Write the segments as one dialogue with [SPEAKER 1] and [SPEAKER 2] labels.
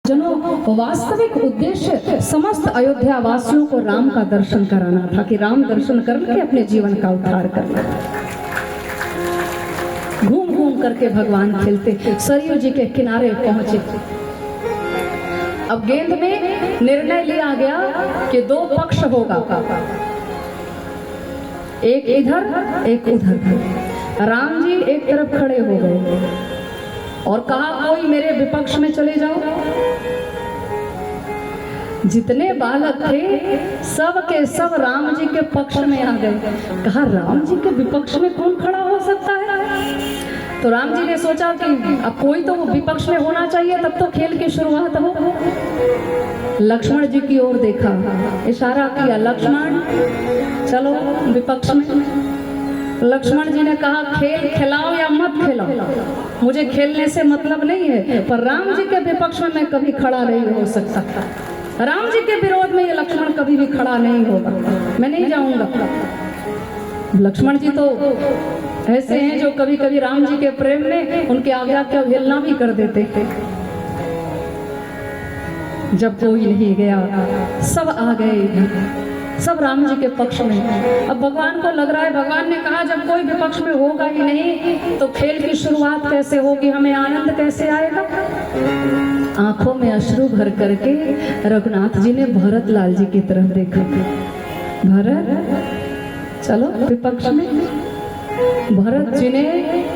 [SPEAKER 1] जनों, वास्तविक उद्देश्य समस्त अयोध्या वासियों को राम का दर्शन कराना था कि राम दर्शन करके अपने जीवन का उद्धार करना। घूम घूम करके भगवान खेलते, सरयू जी के किनारे पहुंचे। अब गेंद में निर्णय लिया गया कि दो पक्ष होगा, एक इधर एक उधर। राम जी एक तरफ खड़े हो गए और कहा कोई मेरे विपक्ष में चले जाओ। जितने बालक थे सब के सब राम जी के पक्ष में आ गए। कहा राम जी के विपक्ष में कौन खड़ा हो सकता है? तो राम जी ने सोचा कि अब कोई तो विपक्ष में होना चाहिए, तब तो खेल की शुरुआत हो। लक्ष्मण जी की ओर देखा, इशारा किया, लक्ष्मण चलो विपक्ष में। लक्ष्मण जी ने कहा खेल खिलाओ या मत खिलाओ, मुझे खेलने से मतलब नहीं है, पर राम जी के विपक्ष में मैं कभी खड़ा नहीं हो सकता। राम जी के विरोध में ये लक्ष्मण कभी भी खड़ा नहीं होगा, मैं नहीं जाऊंगा। लक्ष्मण जी तो ऐसे हैं जो कभी कभी राम जी के प्रेम में उनके आज्ञा की अवहेलना भी कर देते थे। जब कोई नहीं गया, सब आ गए, सब राम जी के पक्ष में। अब भगवान को लग रहा है, भगवान ने कहा जब कोई विपक्ष में होगा ही नहीं तो खेल की शुरुआत कैसे होगी, हमें आनंद कैसे आएगा। आंखों में अश्रु भर करके रघुनाथ जी ने भरत लाल जी की तरफ देखा। भरत चलो विपक्ष में। भरत जी ने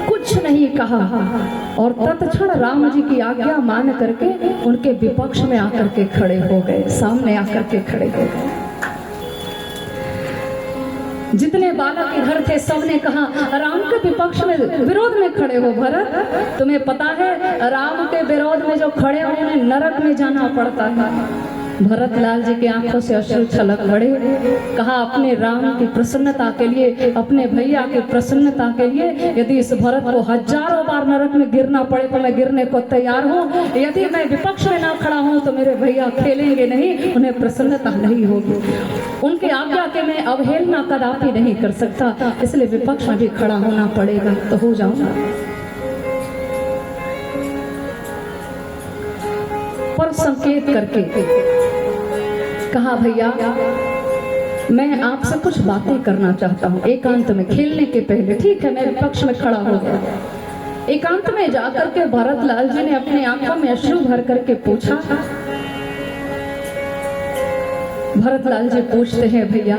[SPEAKER 1] कुछ नहीं कहा और तत्क्षण राम जी की आज्ञा मान करके उनके विपक्ष में आकर के खड़े हो गए, सामने आकर के खड़े हो गए। जितने बालक इधर थे सबने कहा राम के विपक्ष में विरोध में खड़े हो। भरत तुम्हें पता है राम के विरोध में जो खड़े हो उन्हें नरक में जाना पड़ता है। भरत लाल जी के आंखों से अश्रु छलक पड़े। कहा अपने राम की प्रसन्नता के लिए, अपने भैया की प्रसन्नता के लिए यदि इस भरत को हजारों बार नरक में गिरना पड़े तो मैं गिरने को तैयार हूँ। यदि मैं विपक्ष में ना खड़ा हूँ तो मेरे भैया खेलेंगे नहीं, उन्हें प्रसन्नता नहीं होगी। उनकी आज्ञा के मैं अवहेलना कदापि नहीं कर सकता, इसलिए विपक्ष में भी खड़ा होना पड़ेगा। तो हो जाऊंगा। पर संकेत करके कहा भैया मैं आपसे कुछ बातें करना चाहता हूँ एकांत में, खेलने के पहले। ठीक है मैं विपक्ष में खड़ा हो गया। एकांत में जाकर के भरत लाल जी ने अपनी आंखों में अश्रु भर करके पूछा। भरत लाल जी पूछते हैं भैया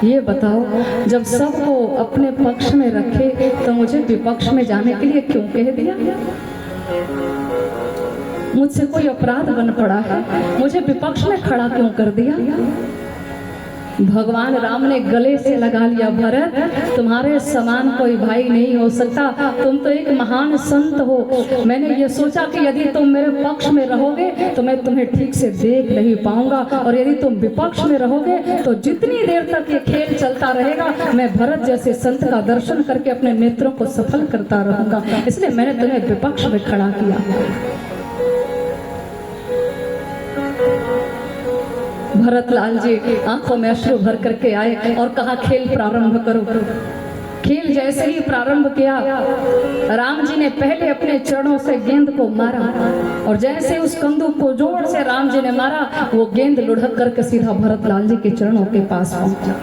[SPEAKER 1] ये बताओ जब सबको अपने पक्ष में रखे तो मुझे विपक्ष में जाने के लिए क्यों कह दिया? मुझसे कोई अपराध बन पड़ा है, मुझे विपक्ष में खड़ा क्यों कर दिया? भगवान राम ने गले से लगा लिया, भरत तुम्हारे समान कोई भाई नहीं हो सकता, तुम तो एक महान संत हो। मैंने ये सोचा कि यदि तुम मेरे पक्ष में रहोगे तो मैं तुम्हें ठीक से देख नहीं पाऊंगा, और यदि तुम विपक्ष में रहोगे तो जितनी देर तक ये खेल चलता रहेगा मैं भरत जैसे संत का दर्शन करके अपने नेत्रों को सफल करता रहूंगा, इसलिए मैंने तुम्हें विपक्ष में खड़ा किया। भरत लाल जी आंखों में अश्रु भर करके आए और कहा खेल प्रारंभ करो। खेल जैसे ही प्रारंभ किया राम जी ने पहले अपने चरणों से गेंद को मारा, और जैसे उस कंदूक को जोर से राम जी ने मारा वो गेंद लुढ़क करके सीधा भरत लाल जी के चरणों के पास पहुंचा।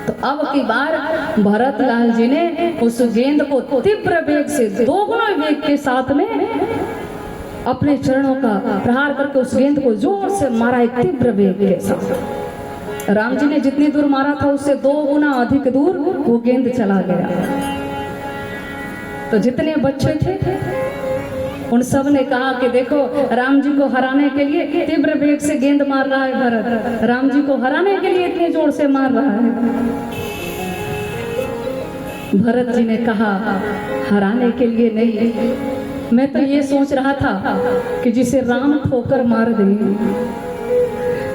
[SPEAKER 1] तो अब की बार भरत लाल जी ने उस गेंद को तीव्र वेग से, दोगुना वेग के साथ में अपने चरणों का प्रहार करके उस गेंद को जोर से मारा, एक तीव्र वेग के साथ। राम जी ने जितनी दूर मारा था उससे 2 गुना अधिक दूर वो गेंद चला गया। तो जितने बच्चे थे उन सब ने कहा कि देखो राम जी को हराने के लिए तीव्र वेग से गेंद मार रहा है भरत, राम जी को हराने के लिए इतने जोर से मार रहा है। भरत जी ने कहा हराने के लिए नहीं, मैं तो ये सोच रहा था कि जिसे राम ठोकर मार देंगे,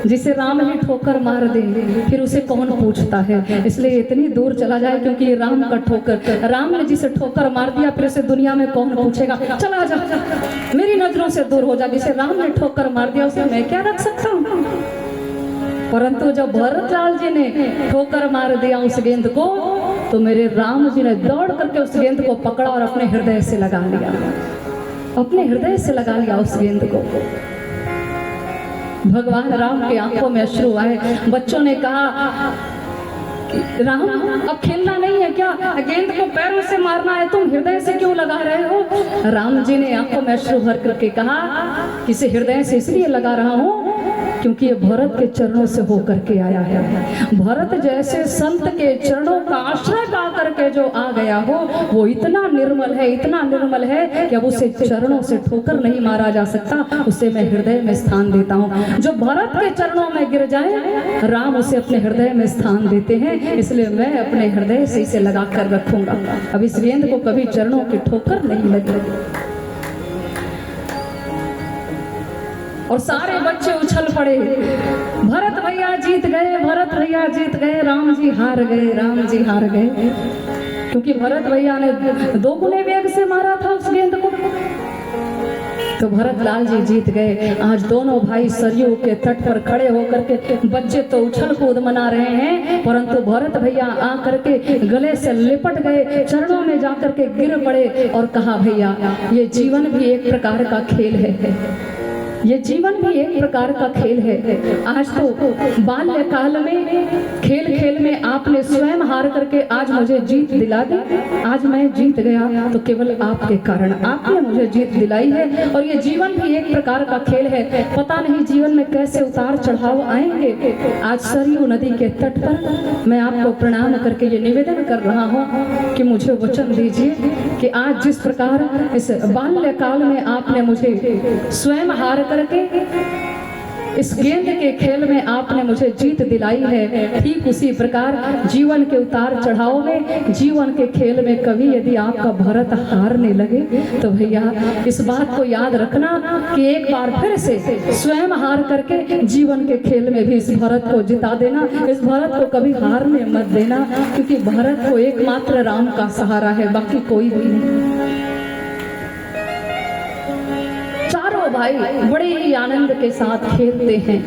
[SPEAKER 1] जिसे राम ही ठोकर मार देंगे फिर उसे कौन पूछता है, इसलिए इतनी दूर चला जाए क्योंकि ये राम का ठोकर, राम ने जिसे ठोकर मार दिया फिर उसे दुनिया में कौन पूछेगा। चला जा, मेरी नजरों से दूर हो जा, जिसे राम ने ठोकर मार दिया उसे मैं क्या रख सकता हूँ। परंतु जब भरत लाल जी ने ठोकर मार दिया उस गेंद को तो मेरे राम जी ने दौड़ करके उस गेंद को पकड़ा और अपने हृदय से लगा लिया। अपने हृदय से लगा लिया उस गेंद को। भगवान राम की आंखों में अश्रु आए। बच्चों ने कहा, राम अब खेलना नहीं है क्या? गेंद को पैरों से मारना है, तुम हृदय से क्यों लगा रहे हो? राम जी ने आंखों में अश्रु भर करके कहा, इसे हृदय से इसलिए लगा रहा हूँ क्योंकि ये भरत के चरणों से होकर के आया है। भरत जैसे संत के चरणों का आश्रय पा करके जो आ गया हो, वो इतना निर्मल है, इतना निर्मल है कि अब उसे चरणों से ठोकर नहीं मारा जा सकता। उसे मैं हृदय में स्थान देता हूँ। जो भरत के चरणों में गिर जाए, राम उसे अपने हृदय में स्थान देते हैं, इसलिए मैं अपने हृदय से इसे लगा कर रखूंगा। अब इस गेंद को कभी चरणों की ठोकर नहीं लगेगी। और सारे बच्चे उछल पड़े, भरत भैया जीत गए, भरत भैया जीत गए, राम जी हार गए, राम जी हार गए। क्योंकि भरत भैया ने 2 गुने वेग से मारा था उस गेंद को। तो भरत लाल जी जीत गए। आज दोनों भाई सरयू के तट पर खड़े होकर के बच्चे तो उछल कूद मना रहे हैं, परंतु भरत भैया आ करके गले से लिपट गए, चरणों में जाकर के गिर पड़े और कहा, भैया ये जीवन भी एक प्रकार का खेल है, ये जीवन भी एक प्रकार का खेल है। आज तो बाल्यकाल में खेल खेल में आपने स्वयं हार करके आज मुझे जीत दिला दी। आज मैं जीत गया तो केवल आपके कारण, आपने मुझे जीत दिलाई है। और ये जीवन भी एक प्रकार का खेल है। पता नहीं जीवन में कैसे उतार चढ़ाव आएंगे। आज सरयू नदी के तट पर मैं आपको प्रणाम करके ये निवेदन कर रहा हूँ कि मुझे वचन दीजिए कि आज जिस प्रकार इस बाल्यकाल में आपने मुझे स्वयं हार करके इस गेंद के खेल में आपने मुझे जीत दिलाई है, ठीक उसी प्रकार जीवन के उतार चढ़ाव में, जीवन के खेल में कभी यदि आपका भरत हारने लगे तो भैया इस बात को याद रखना कि एक बार फिर से स्वयं हार करके जीवन के खेल में भी इस भरत को जिता देना। इस भरत को कभी हारने मत देना, क्योंकि भरत को एकमात्र राम का सहारा है, बाकी कोई भी नहीं। भाई बड़े ही आनंद के साथ खेलते हैं।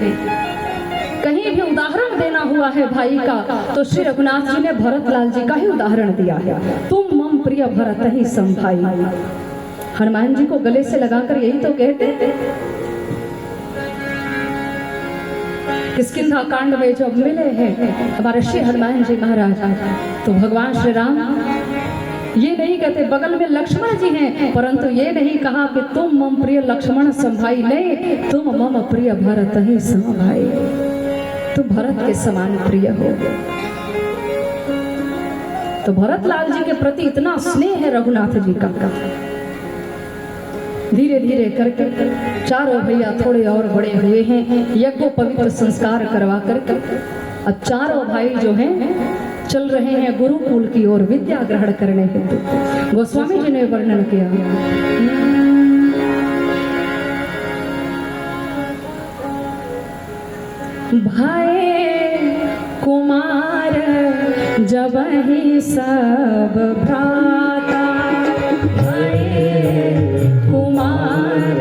[SPEAKER 1] कहीं भी उदाहरण देना हुआ है भाई का तो श्री रघुनाथ जी ने भरत लाल जी का ही उदाहरण दिया है। तुम मम प्रिय भरत ही सम भाई। हनुमान जी को गले से लगाकर यही तो कहते हैं। किष्किंधा कांड में जब मिले हैं हमारे श्री हनुमान जी महाराज, तो भगवान श्री राम ये नहीं कहते, बगल में लक्ष्मण जी हैं, परंतु ये नहीं कहा कि तुम मम प्रिय लक्ष्मण सम भाई, नहीं, तुम मम प्रिय भरत ही सम भाई। तुम भरत के समान प्रिय हो। तो भरत लाल जी के प्रति इतना स्नेह है रघुनाथ जी का। धीरे धीरे करके चारों भैया थोड़े और बड़े हुए हैं, यज्ञ पवित्र संस्कार करवा करके अब चारों भाई जो हैं चल रहे हैं गुरुकुल की ओर विद्या ग्रहण करने हेतु। गोस्वामी जी ने वर्णन किया, भाई कुमार जब ही सब भ्राता, भाई कुमार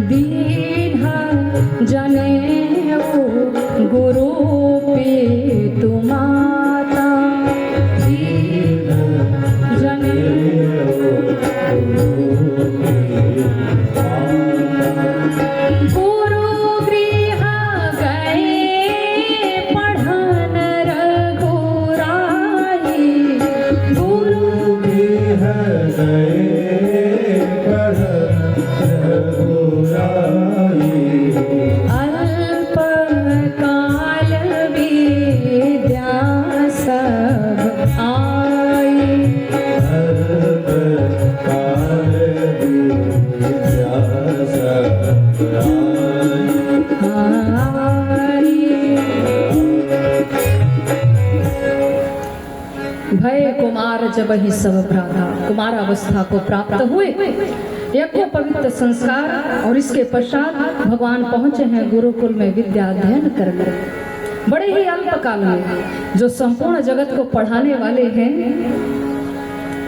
[SPEAKER 1] दीन जने गुरु पितु माता, जने गुरु गृह गए पढ़न रघुराई, गुरु गृह गए पढ़न रघुराई, अल्प काल विद्या सब आई, अल्प काल विद्या सब आई। भय कुमार जब ही सब भ्राता, कुमार अवस्था को प्राप्त हुए, यज्ञ पवित्र संस्कार और इसके पश्चात भगवान पहुंचे हैं गुरुकुल में विद्या अध्ययन करने। बड़े ही अल्प काल में जो संपूर्ण जगत को पढ़ाने वाले हैं,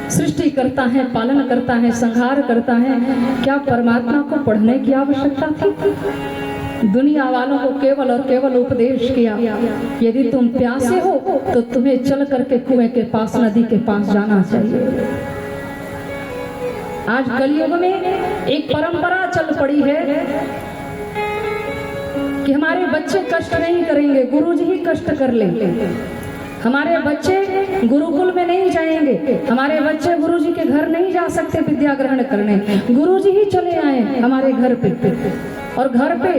[SPEAKER 1] सृष्टि करता है, पालन करता है, संहार करता है, क्या परमात्मा को पढ़ने की आवश्यकता थी? दुनिया वालों को केवल और केवल उपदेश किया, यदि तुम प्यासे हो तो तुम्हें चल करके कुएं के पास, नदी के पास जाना चाहिए। आज कलयुग में एक परंपरा चल पड़ी है कि हमारे बच्चे कष्ट नहीं करेंगे, गुरुजी ही कष्ट कर लेंगे। हमारे बच्चे गुरुकुल में नहीं जाएंगे, हमारे बच्चे गुरुजी के घर नहीं जा सकते विद्या ग्रहण करने, गुरुजी ही चले आए हमारे घर पे और घर पे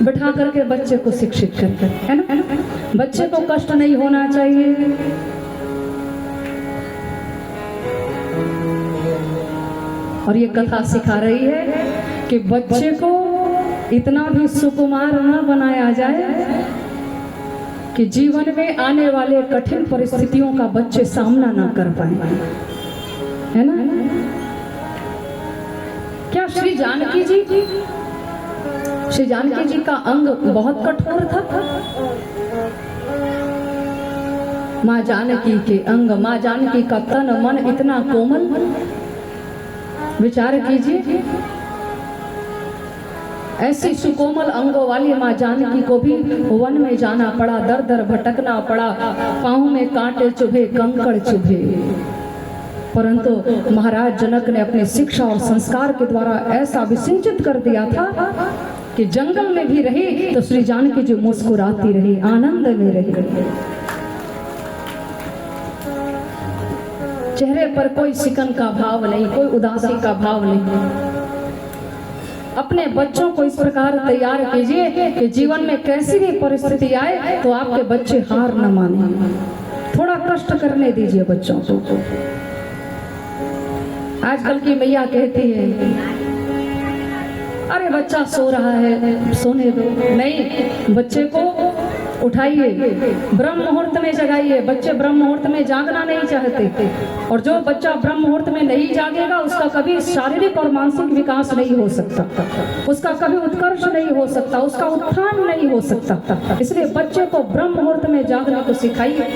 [SPEAKER 1] बिठा करके बच्चे को शिक्षित करते, है ना। बच्चे को कष्ट नहीं होना चाहिए। और ये कथा सिखा रही है कि बच्चे को इतना भी सुकुमार न बनाया जाए कि जीवन में आने वाले कठिन परिस्थितियों का बच्चे सामना ना कर पाए, है ना। क्या श्री जानकी जी का अंग बहुत कठोर था? माँ जानकी के अंग, माँ जानकी का तन मन इतना कोमल, विचार कीजिए। ऐसी सुकोमल अंगों वाली माँ जानकी को भी वन में जाना पड़ा, दर दर भटकना पड़ा, पाँव में कांटे चुभे, कंकड़ चुभे, परंतु महाराज जनक ने अपने शिक्षा और संस्कार के द्वारा ऐसा विसिंचित कर दिया था कि जंगल में भी रही तो श्री जानकी जी मुस्कुराती रही, आनंद में रही। चेहरे पर कोई सिकन का भाव नहीं, कोई उदासी का भाव नहीं। अपने बच्चों को इस प्रकार तैयार कीजिए कि जीवन में कैसी भी परिस्थिति आए तो आपके बच्चे हार न माने। थोड़ा कष्ट करने दीजिए बच्चों को। आजकल की मैया कहती है अरे बच्चा सो रहा है, सोने दो। नहीं, बच्चे को उठाइए, ब्रह्म मुहूर्त में जगाइए। बच्चे ब्रह्म मुहूर्त में जागना नहीं चाहते, और जो बच्चा ब्रह्म मुहूर्त में नहीं जागेगा उसका कभी शारीरिक और मानसिक विकास नहीं हो सकता, उसका कभी उत्कर्ष नहीं हो सकता, उसका उत्थान नहीं हो सकता। इसलिए बच्चे को ब्रह्म मुहूर्त में जागने को सिखाइए,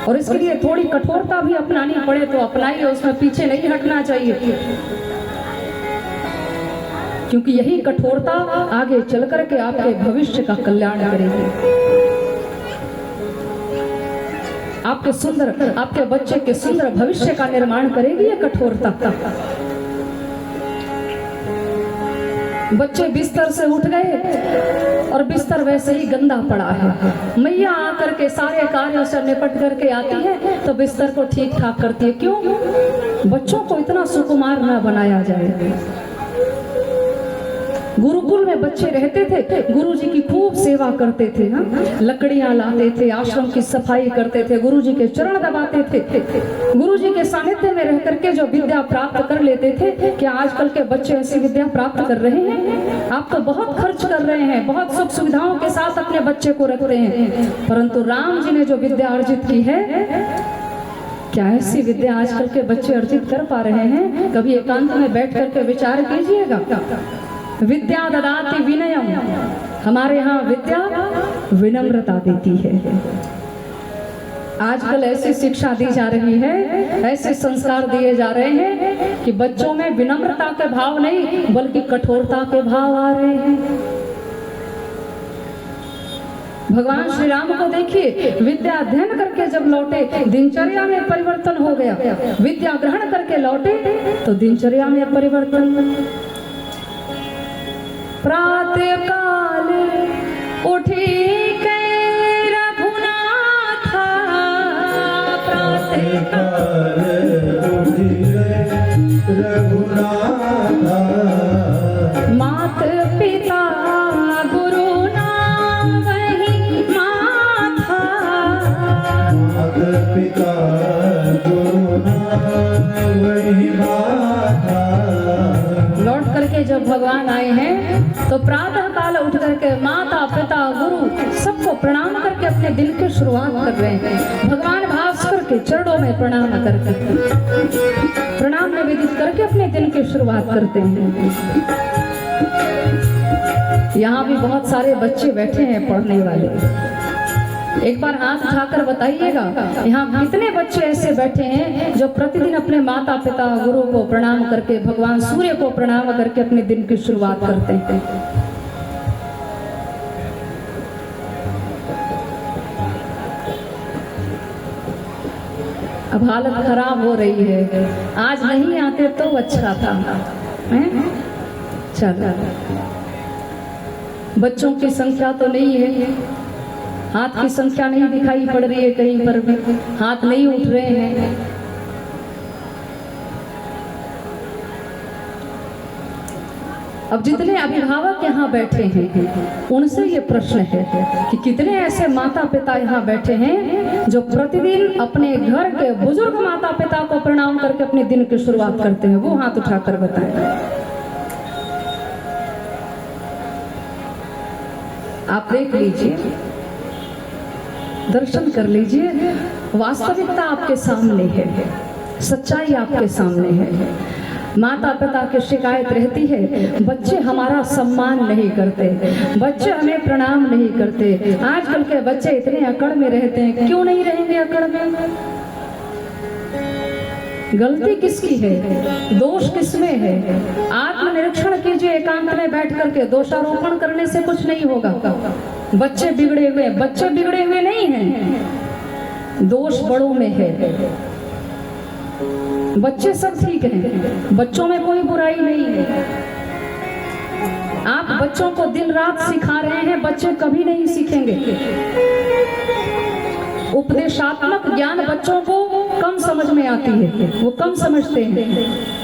[SPEAKER 1] और इसके लिए थोड़ी कठोरता भी अपनानी पड़े तो अपनाइए, उसमें पीछे नहीं हटना चाहिए, क्योंकि यही कठोरता आगे चल करके आपके भविष्य का कल्याण करेगी। आपके बच्चे के सुंदर भविष्य का निर्माण करेगी ये कठोरता। बच्चे बिस्तर से उठ गए और बिस्तर वैसे ही गंदा पड़ा है। मैया आकर के सारे कार्यों से निपट करके आती है तो बिस्तर को ठीक ठाक करती है। क्यों? बच्चों को इतना सुकुमार न बनाया जाए। गुरुकुल में बच्चे रहते थे, गुरुजी की खूब सेवा करते थे, लकड़ियां लाते थे, आश्रम की सफाई करते थे, गुरुजी के चरण दबाते थे, गुरुजी के सानिध्य में रह करके जो विद्या प्राप्त कर लेते थे। क्या आजकल के बच्चे ऐसी विद्या प्राप्त कर रहे हैं? आप तो बहुत खर्च कर रहे हैं, बहुत सुख सुविधाओं के साथ अपने बच्चे को रखते हैं, परंतु राम जी ने जो विद्या अर्जित की है, क्या ऐसी विद्या आजकल के बच्चे अर्जित कर पा रहे हैं? कभी एकांत में बैठ करके विचार कीजिएगा। विद्या ददाति विनयम, हमारे यहाँ विद्या विनम्रता देती है। आजकल ऐसी शिक्षा दी जा रही है, ऐसे संस्कार दिए जा रहे हैं कि बच्चों में विनम्रता के भाव नहीं बल्कि कठोरता के भाव आ रहे हैं। भगवान श्री राम को देखिए, विद्या अध्ययन करके जब लौटे दिनचर्या में परिवर्तन हो गया, विद्या ग्रहण करके लौटे तो दिनचर्या में परिवर्तन। प्रातः काल उठी के रघुनाथ, प्रातः काल उठी रघुनाथ, मात पिता गुरु नाम वही माथा, मात पिता गुरु नाम वही माथा। लौट करके जब भगवान आए हैं तो प्रातः काल उठ करके माता पिता गुरु सबको प्रणाम करके अपने दिन की शुरुआत कर रहे हैं। भगवान भास्कर के चरणों में प्रणाम करके, प्रणाम निवेदित करके अपने दिन की शुरुआत करते हैं। यहाँ भी बहुत सारे बच्चे बैठे हैं पढ़ने वाले, एक बार हाथ उठाकर बताइएगा, यहाँ कितने बच्चे ऐसे बैठे हैं जो प्रतिदिन अपने माता पिता गुरु को प्रणाम करके, भगवान सूर्य को प्रणाम करके अपने दिन की शुरुआत करते हैं। अब हालत खराब हो रही है, आज नहीं आते तो अच्छा था। चलो, बच्चों की संख्या तो नहीं है, हाथ की संख्या नहीं दिखाई पड़ रही है, कहीं पर भी हाथ नहीं उठ रहे हैं। अब जितने अभिभावक यहाँ बैठे हैं उनसे ये प्रश्न है कि कितने ऐसे माता पिता यहाँ बैठे हैं जो प्रतिदिन अपने घर के बुजुर्ग माता पिता को प्रणाम करके अपने दिन की शुरुआत करते हैं, वो हाथ उठाकर बताएं। आप देख लीजिए, दर्शन कर लीजिए, वास्तविकता आपके सामने है, सच्चाई आपके सामने है। माता पिता की शिकायत रहती है, बच्चे हमारा सम्मान नहीं करते, बच्चे हमें प्रणाम नहीं करते। आजकल के बच्चे इतने अकड़ में रहते हैं, क्यों नहीं रहेंगे अकड़ में? गलती किसकी है, दोष किसमें है? आत्मनिरीक्षण कीजिए, एकांत में बैठ करके। दोषारोपण करने से कुछ नहीं होगा। बच्चे बिगड़े हुए नहीं हैं, दोष बड़ों में है। बच्चे सब ठीक हैं, बच्चों में कोई बुराई नहीं है। आप बच्चों को दिन रात सिखा रहे हैं, बच्चे कभी नहीं सीखेंगे। उपदेशात्मक ज्ञान बच्चों को कम समझ में आती है, वो कम समझते हैं।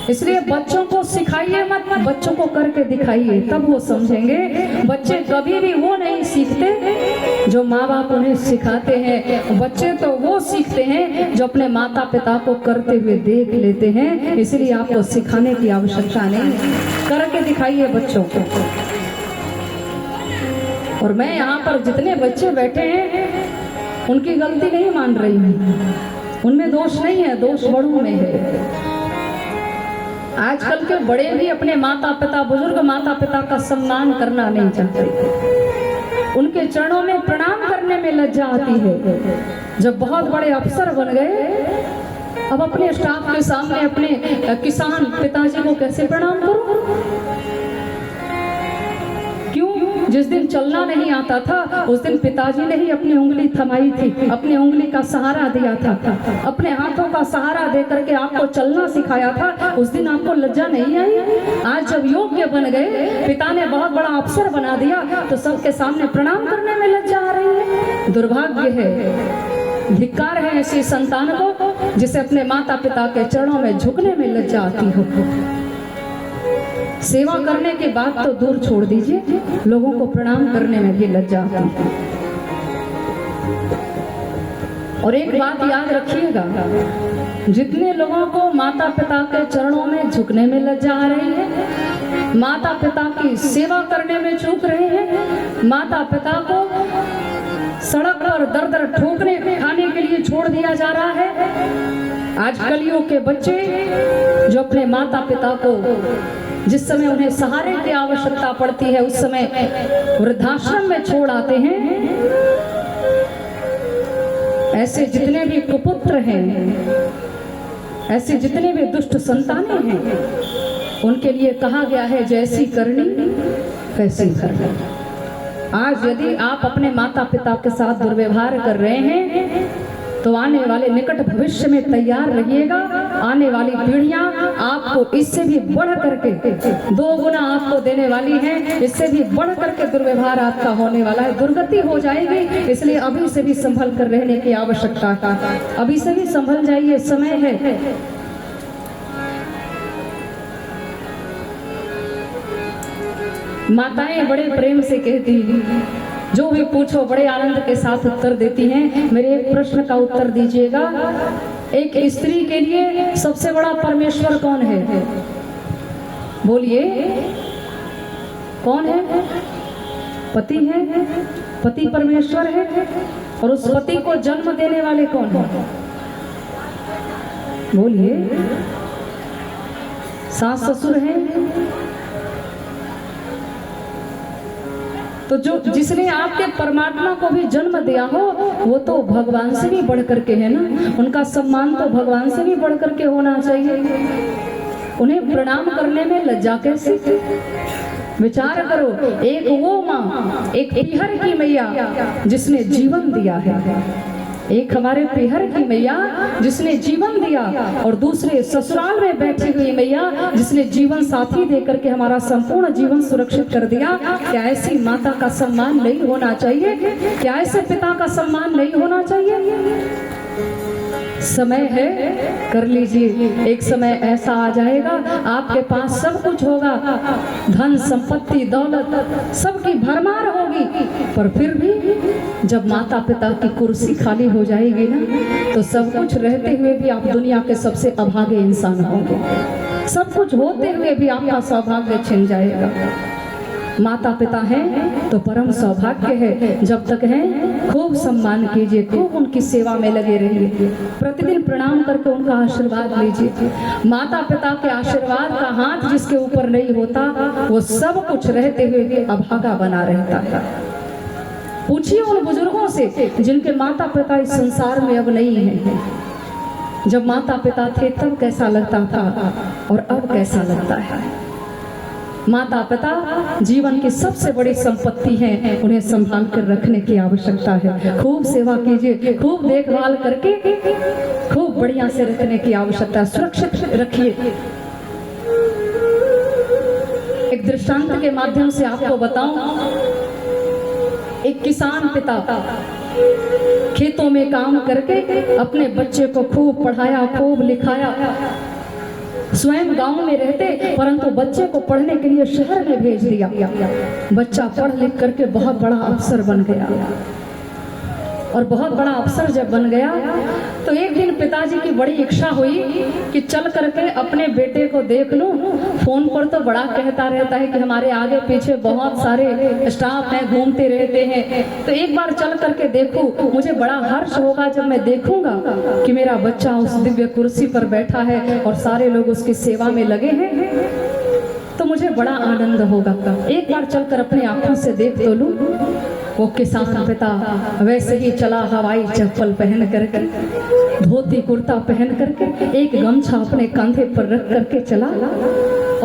[SPEAKER 1] इसलिए बच्चों को सिखाइए मत, बच्चों को करके दिखाइए, तब वो समझेंगे। बच्चे कभी भी वो नहीं सीखते जो माँ बाप उन्हें सिखाते हैं, बच्चे तो वो सीखते हैं जो अपने माता पिता को करते हुए देख लेते हैं। इसलिए आपको सिखाने की आवश्यकता नहीं, करके दिखाइए बच्चों को। और मैं यहाँ पर जितने बच्चे बैठे हैं उनकी गलती नहीं मान रही हूँ, उनमें दोष नहीं है, दोष बड़ों में है। आजकल के बड़े भी अपने माता पिता, बुजुर्ग माता पिता का सम्मान करना नहीं चाहते, उनके चरणों में प्रणाम करने में लज्जा आती है। जब बहुत बड़े अफसर बन गए, अब अपने स्टाफ के सामने अपने किसान पिताजी को कैसे प्रणाम करूं? क्यों? जिस दिन चलना नहीं आता था उस दिन पिताजी ने ही अपनी उंगली थमाई थी, अपनी उंगली का सहारा दिया था, अपने हाथों का सहारा दे करके आपको चलना सिखाया था। उस दिन आपको लज्जा नहीं आई? आज जब योग्य बन गए, पिता ने बहुत बड़ा अफसर बना दिया, तो सबके सामने प्रणाम करने में लज्जा आ रही है। दुर्भाग्य है, धिक्कार है ऐसी संतान को जिसे अपने माता पिता के चरणों में झुकने में लज्जा आती हो। सेवा करने की बात तो दूर छोड़ दीजिए, लोगों को प्रणाम करने में भी लज्जा आती है। और एक बात याद रखिएगा, जितने लोगों को माता पिता के चरणों में झुकने में लज्जा आ रही है, माता पिता की सेवा करने में चूक रहे हैं, माता पिता को सड़क पर दर दर ठोकने खाने के लिए छोड़ दिया जा रहा है। आज कलियुग के बच्चे जो अपने माता पिता को जिस समय उन्हें सहारे की आवश्यकता पड़ती है उस समय वृद्धाश्रम में छोड़ आते हैं, ऐसे जितने भी कुपुत्र हैं, ऐसे जितने भी दुष्ट संतानें हैं, उनके लिए कहा गया है जैसी करनी वैसी करनी। आज यदि आप अपने माता पिता के साथ दुर्व्यवहार कर रहे हैं तो आने वाले निकट भविष्य में तैयार रहिएगा, आने वाली पीढ़ियां आपको इससे भी बढ़ करके 2 गुना आपको देने वाली हैं, इससे भी बढ़ करके दुर्व्यवहार आपका होने वाला है, दुर्गति हो जाएगी। इसलिए अभी से भी संभल कर रहने की आवश्यकता है, अभी से भी संभल जाइए, समय है। माताएं बड़े प्रेम से कहती हैं, जो भी पूछो बड़े आनंद के साथ उत्तर देती हैं। मेरे एक प्रश्न का उत्तर दीजिएगा, एक स्त्री के लिए सबसे बड़ा परमेश्वर कौन है? बोलिए, कौन है? पति है, पति परमेश्वर है। और उस पति को जन्म देने वाले कौन है? बोलिए, सास ससुर हैं। तो जो जिसने आपके परमात्मा को भी जन्म दिया हो वो तो भगवान से भी बढ़ करके है ना, उनका सम्मान तो भगवान से भी बढ़ करके होना चाहिए। उन्हें प्रणाम करने में लज्जा कैसे? विचार करो, एक वो माँ, एक पीहर की मैया जिसने जीवन दिया है, एक हमारे पीहर की मैया जिसने जीवन दिया, और दूसरे ससुराल में बैठी हुई मैया जिसने जीवन साथी देकर के हमारा संपूर्ण जीवन सुरक्षित कर दिया। क्या ऐसी माता का सम्मान नहीं होना चाहिए? क्या ऐसे पिता का सम्मान नहीं होना चाहिए? समय है, कर लीजिए। एक समय ऐसा आ जाएगा आपके पास सब कुछ होगा, धन संपत्ति दौलत सबकी भरमार होगी, पर फिर भी जब माता पिता की कुर्सी खाली हो जाएगी ना, तो सब कुछ रहते हुए भी आप दुनिया के सबसे अभागे इंसान होंगे। सब कुछ होते हुए भी आपका सौभाग्य छिन जाएगा। माता पिता हैं तो परम सौभाग्य है, जब तक हैं खूब सम्मान कीजिए, खूब उनकी सेवा में लगे रहिए, प्रतिदिन प्रणाम करके उनका आशीर्वाद लीजिए। माता पिता के आशीर्वाद का हाथ जिसके ऊपर नहीं होता वो सब कुछ रहते हुए भी अभागा बना रहता है। पूछिए उन बुजुर्गों से जिनके माता पिता इस संसार में अब नहीं है, जब माता पिता थे तब कैसा लगता था और अब कैसा लगता है। माता पिता जीवन की सबसे बड़ी संपत्ति है, उन्हें संभाल कर रखने की आवश्यकता है। खूब सेवा कीजिए, खूब देखभाल करके खूब बढ़िया से रखने की आवश्यकता है, सुरक्षित रखिए। एक दृष्टांत के माध्यम से आपको बताऊं, एक किसान पिता खेतों में काम करके अपने बच्चे को खूब पढ़ाया, खूब लिखाया, स्वयं गांव में रहते परंतु बच्चे को पढ़ने के लिए शहर में भेज दिया। बच्चा पढ़ लिख करके बहुत बड़ा अफसर बन गया, और बहुत बड़ा अफसर जब बन गया तो एक दिन पिताजी की बड़ी इच्छा हुई कि चल करके अपने बेटे को देख लूं। फोन पर तो बड़ा कहता रहता है कि हमारे आगे पीछे बहुत सारे स्टाफ हैं, घूमते रहते हैं, तो एक बार चल करके देखूं, मुझे बड़ा हर्ष होगा जब मैं देखूंगा कि मेरा बच्चा उस दिव्य कुर्सी पर बैठा है और सारे लोग उसकी सेवा में लगे हैं, तो मुझे बड़ा आनंद होगा। एक बार चलकर अपनी आंखों से देख तो लूं। वो किसान पिता वैसे ही चला, हवाई चप्पल पहन करके, धोती कुर्ता पहन करके, एक गमछा अपने कंधे पर रख करके चला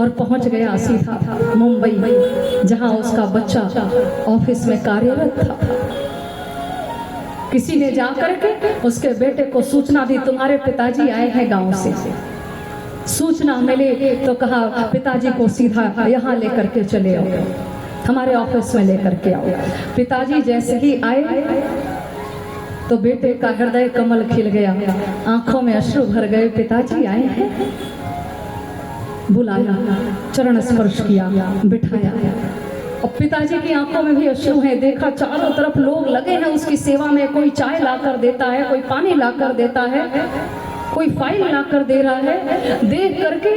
[SPEAKER 1] और पहुंच गया सीधा मुंबई, जहां उसका बच्चा ऑफिस में कार्यरत था। किसी ने जाकर के उसके बेटे को सूचना दी, तुम्हारे पिताजी आए हैं गांव से। सूचना मिली तो कहा पिताजी को सीधा यहाँ लेकर के चले आओ, हमारे ऑफिस में लेकर के आओ। पिताजी जैसे ही आए तो बेटे का हृदय कमल खिल गया, आंखों में अश्रु भर गए। पिताजी आए हैं, बुलाया, चरण स्पर्श किया, बिठाया, और पिताजी की आंखों में भी अश्रु है। देखा चारों तरफ लोग लगे हैं उसकी सेवा में, कोई चाय लाकर देता है, कोई पानी लाकर देता है, कोई फाइल लाकर दे रहा है। देख करके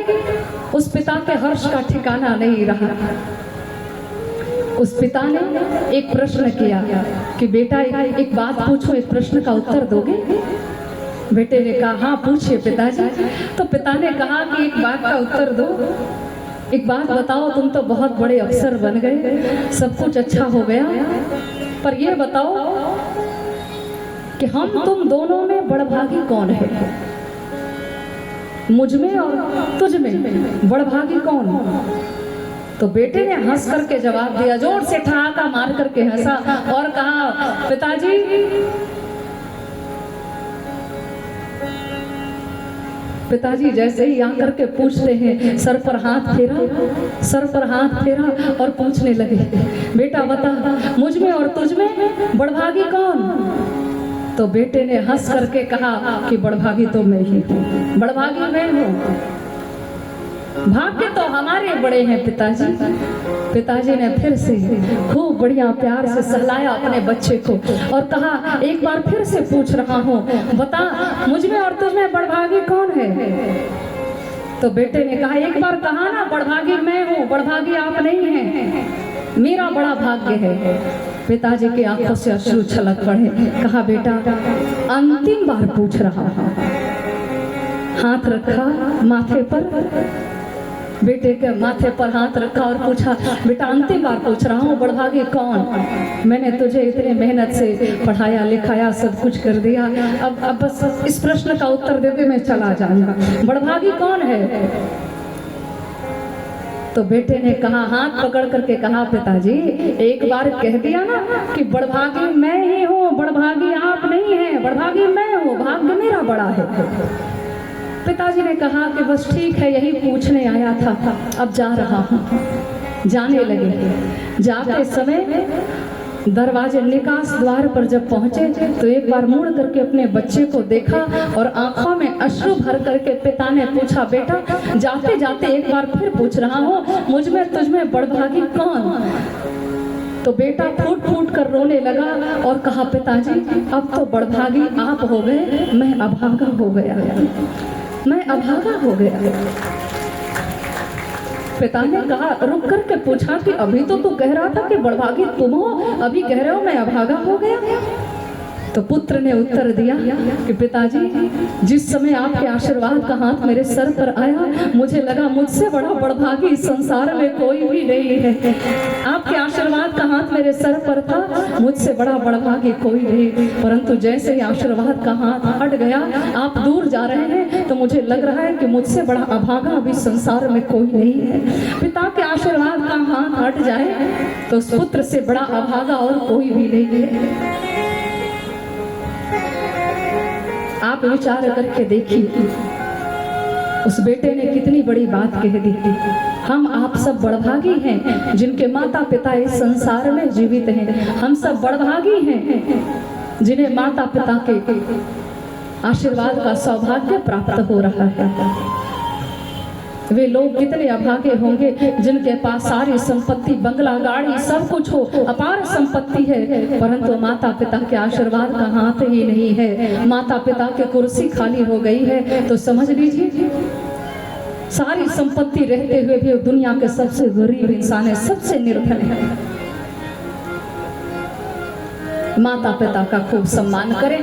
[SPEAKER 1] उस पिता के हर्ष का ठिकाना नहीं रहा। उस पिता ने एक प्रश्न किया कि बेटा एक बात पूछो, एक प्रश्न का उत्तर दोगे? बेटे ने कहा हाँ पूछिए पिताजी। तो पिता ने कहा कि एक बात का उत्तर दो, एक बात बताओ, तुम तो बहुत बड़े अफसर बन गए, सब कुछ अच्छा हो गया, पर ये बताओ कि हम तुम दोनों में बड़भागी कौन है? मुझ में और तुझ में बड़भागी कौन? तो बेटे ने हंस करके जवाब दिया, जोर से ठहाका मार करके हंसा और कहा पिताजी पिताजी जैसे ही आकर के पूछते हैं, सर पर हाथ फेरा, सर पर हाथ फेरा और पूछने लगे बेटा बता मुझ में और तुझ में बड़भागी कौन? तो बेटे ने हंस करके कहा कि बड़भागी तो मैं ही हूँ, बड़भागी मैं हूँ, भाग्य तो हमारे बड़े हैं पिताजी। पिताजी ने फिर से खूब बढ़िया प्यार से सहलाया अपने बच्चे को और कहा एक बार फिर से पूछ रहा हूँ, बता मुझ में और तुझ में बड़भागी कौन है? तो बेटे ने कहा एक बार कहा ना, बड़भागी मैं हूँ, बड़भागी आप नहीं हैं, मेरा बड़ा भाग्य है। पिताजी की आंखों से अश्रु छलक पड़े। कहा बेटा अंतिम बार पूछ रहा हूँ। हाथ रखा माथे पर, बेटे के माथे पर हाथ रखा और पूछा, बेटा अंतिम बार पूछ रहा हूँ, बड़भागी कौन? मैंने तुझे इतने मेहनत से पढ़ाया लिखाया, सब कुछ कर दिया, अब बस इस प्रश्न का उत्तर दे दे, मैं चला जाऊंगा। बड़भागी कौन है? तो बेटे ने कहा, हाथ पकड़ करके कहा, पिताजी एक बार कह दिया ना कि बड़भागी मैं ही हूँ, बड़भागी आप नहीं है, बड़भागी मैं हूँ, भाग्य मेरा बड़ा है। पिताजी ने कहा कि बस ठीक है, यही पूछने आया था, अब जा रहा हूँ। जाने लगे। जाते समय दरवाजे निकास द्वार पर जब पहुंचे तो एक बार मुड़ करके अपने बच्चे को देखा और आंखों में अश्रु भर करके पिता ने पूछा, बेटा जाते जाते एक बार फिर पूछ रहा हूँ, मुझ में तुझ में बड़भागी कौन? तो बेटा फूट फूट कर रोने लगा और कहा, पिताजी अब तो बड़भागी आप हो गए, मैं अभागा हो गया, मैं अभागा हो गया। पिता ने कहा, रुक करके पूछा कि अभी तो तू कह रहा था कि बड़भागी तुम हो, अभी कह रहे हो मैं अभागा हो गया? तो पुत्र ने उत्तर दिया कि पिताजी जिस समय आपके आशीर्वाद का हाथ मेरे सर पर आया, मुझे लगा मुझसे बड़ा बड़भागी इस संसार में कोई भी नहीं है। आपके आशीर्वाद का हाथ मेरे सर पर था, मुझसे बड़ा बड़भागी कोई नहीं, परंतु जैसे ही आशीर्वाद का हाथ हट गया, आप दूर जा रहे हैं, तो मुझे लग रहा है कि मुझसे बड़ा अभागा अभी संसार में कोई नहीं है। पिता के आशीर्वाद का हाथ हट जाए तो उस पुत्र से बड़ा अभागा और कोई भी नहीं है। आप विचार करके देखिए, उस बेटे ने कितनी बड़ी बात कह दी। हम आप सब बड़भागी हैं जिनके माता पिता इस संसार में जीवित हैं। हम सब बड़भागी हैं जिन्हें माता पिता के आशीर्वाद का सौभाग्य प्राप्त हो रहा है। वे लोग कितने अभागे होंगे जिनके पास सारी संपत्ति, बंगला, गाड़ी, सब कुछ हो, अपार संपत्ति है, परंतु माता पिता के आशीर्वाद का हाथ ही नहीं है। माता पिता की कुर्सी खाली हो गई है तो समझ लीजिए सारी संपत्ति रहते हुए भी दुनिया के सबसे गरीब इंसान है, सबसे निर्धन है। माता पिता का खूब सम्मान करें।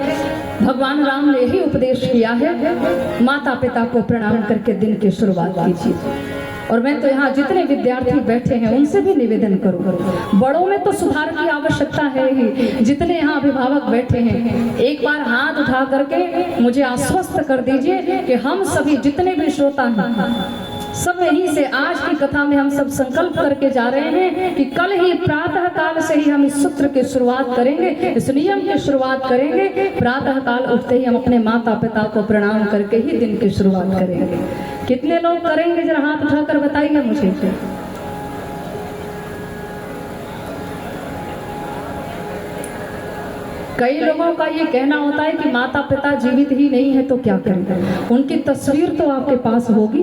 [SPEAKER 1] भगवान राम ने यही उपदेश किया है, माता पिता को प्रणाम करके दिन की शुरुआत कीजिए। और मैं तो यहाँ जितने विद्यार्थी बैठे हैं उनसे भी निवेदन करूँ, बड़ों में तो सुधार की आवश्यकता है ही। जितने यहाँ अभिभावक बैठे हैं एक बार हाथ उठा करके मुझे आश्वस्त कर दीजिए कि हम सभी जितने भी श्रोता हैं सब यहीं से आज की कथा में हम सब संकल्प करके जा रहे हैं कि कल ही प्रातः काल से ही हम इस सूत्र की शुरुआत करेंगे, इस नियम की शुरुआत करेंगे। प्रातः काल उठते ही हम अपने माता पिता को प्रणाम करके ही दिन की शुरुआत करेंगे। कितने लोग करेंगे जरा हाथ उठाकर बताइए मुझे। कई लोगों का ये कहना होता है कि माता पिता जीवित ही नहीं है तो क्या करें। उनकी तस्वीर तो आपके पास होगी,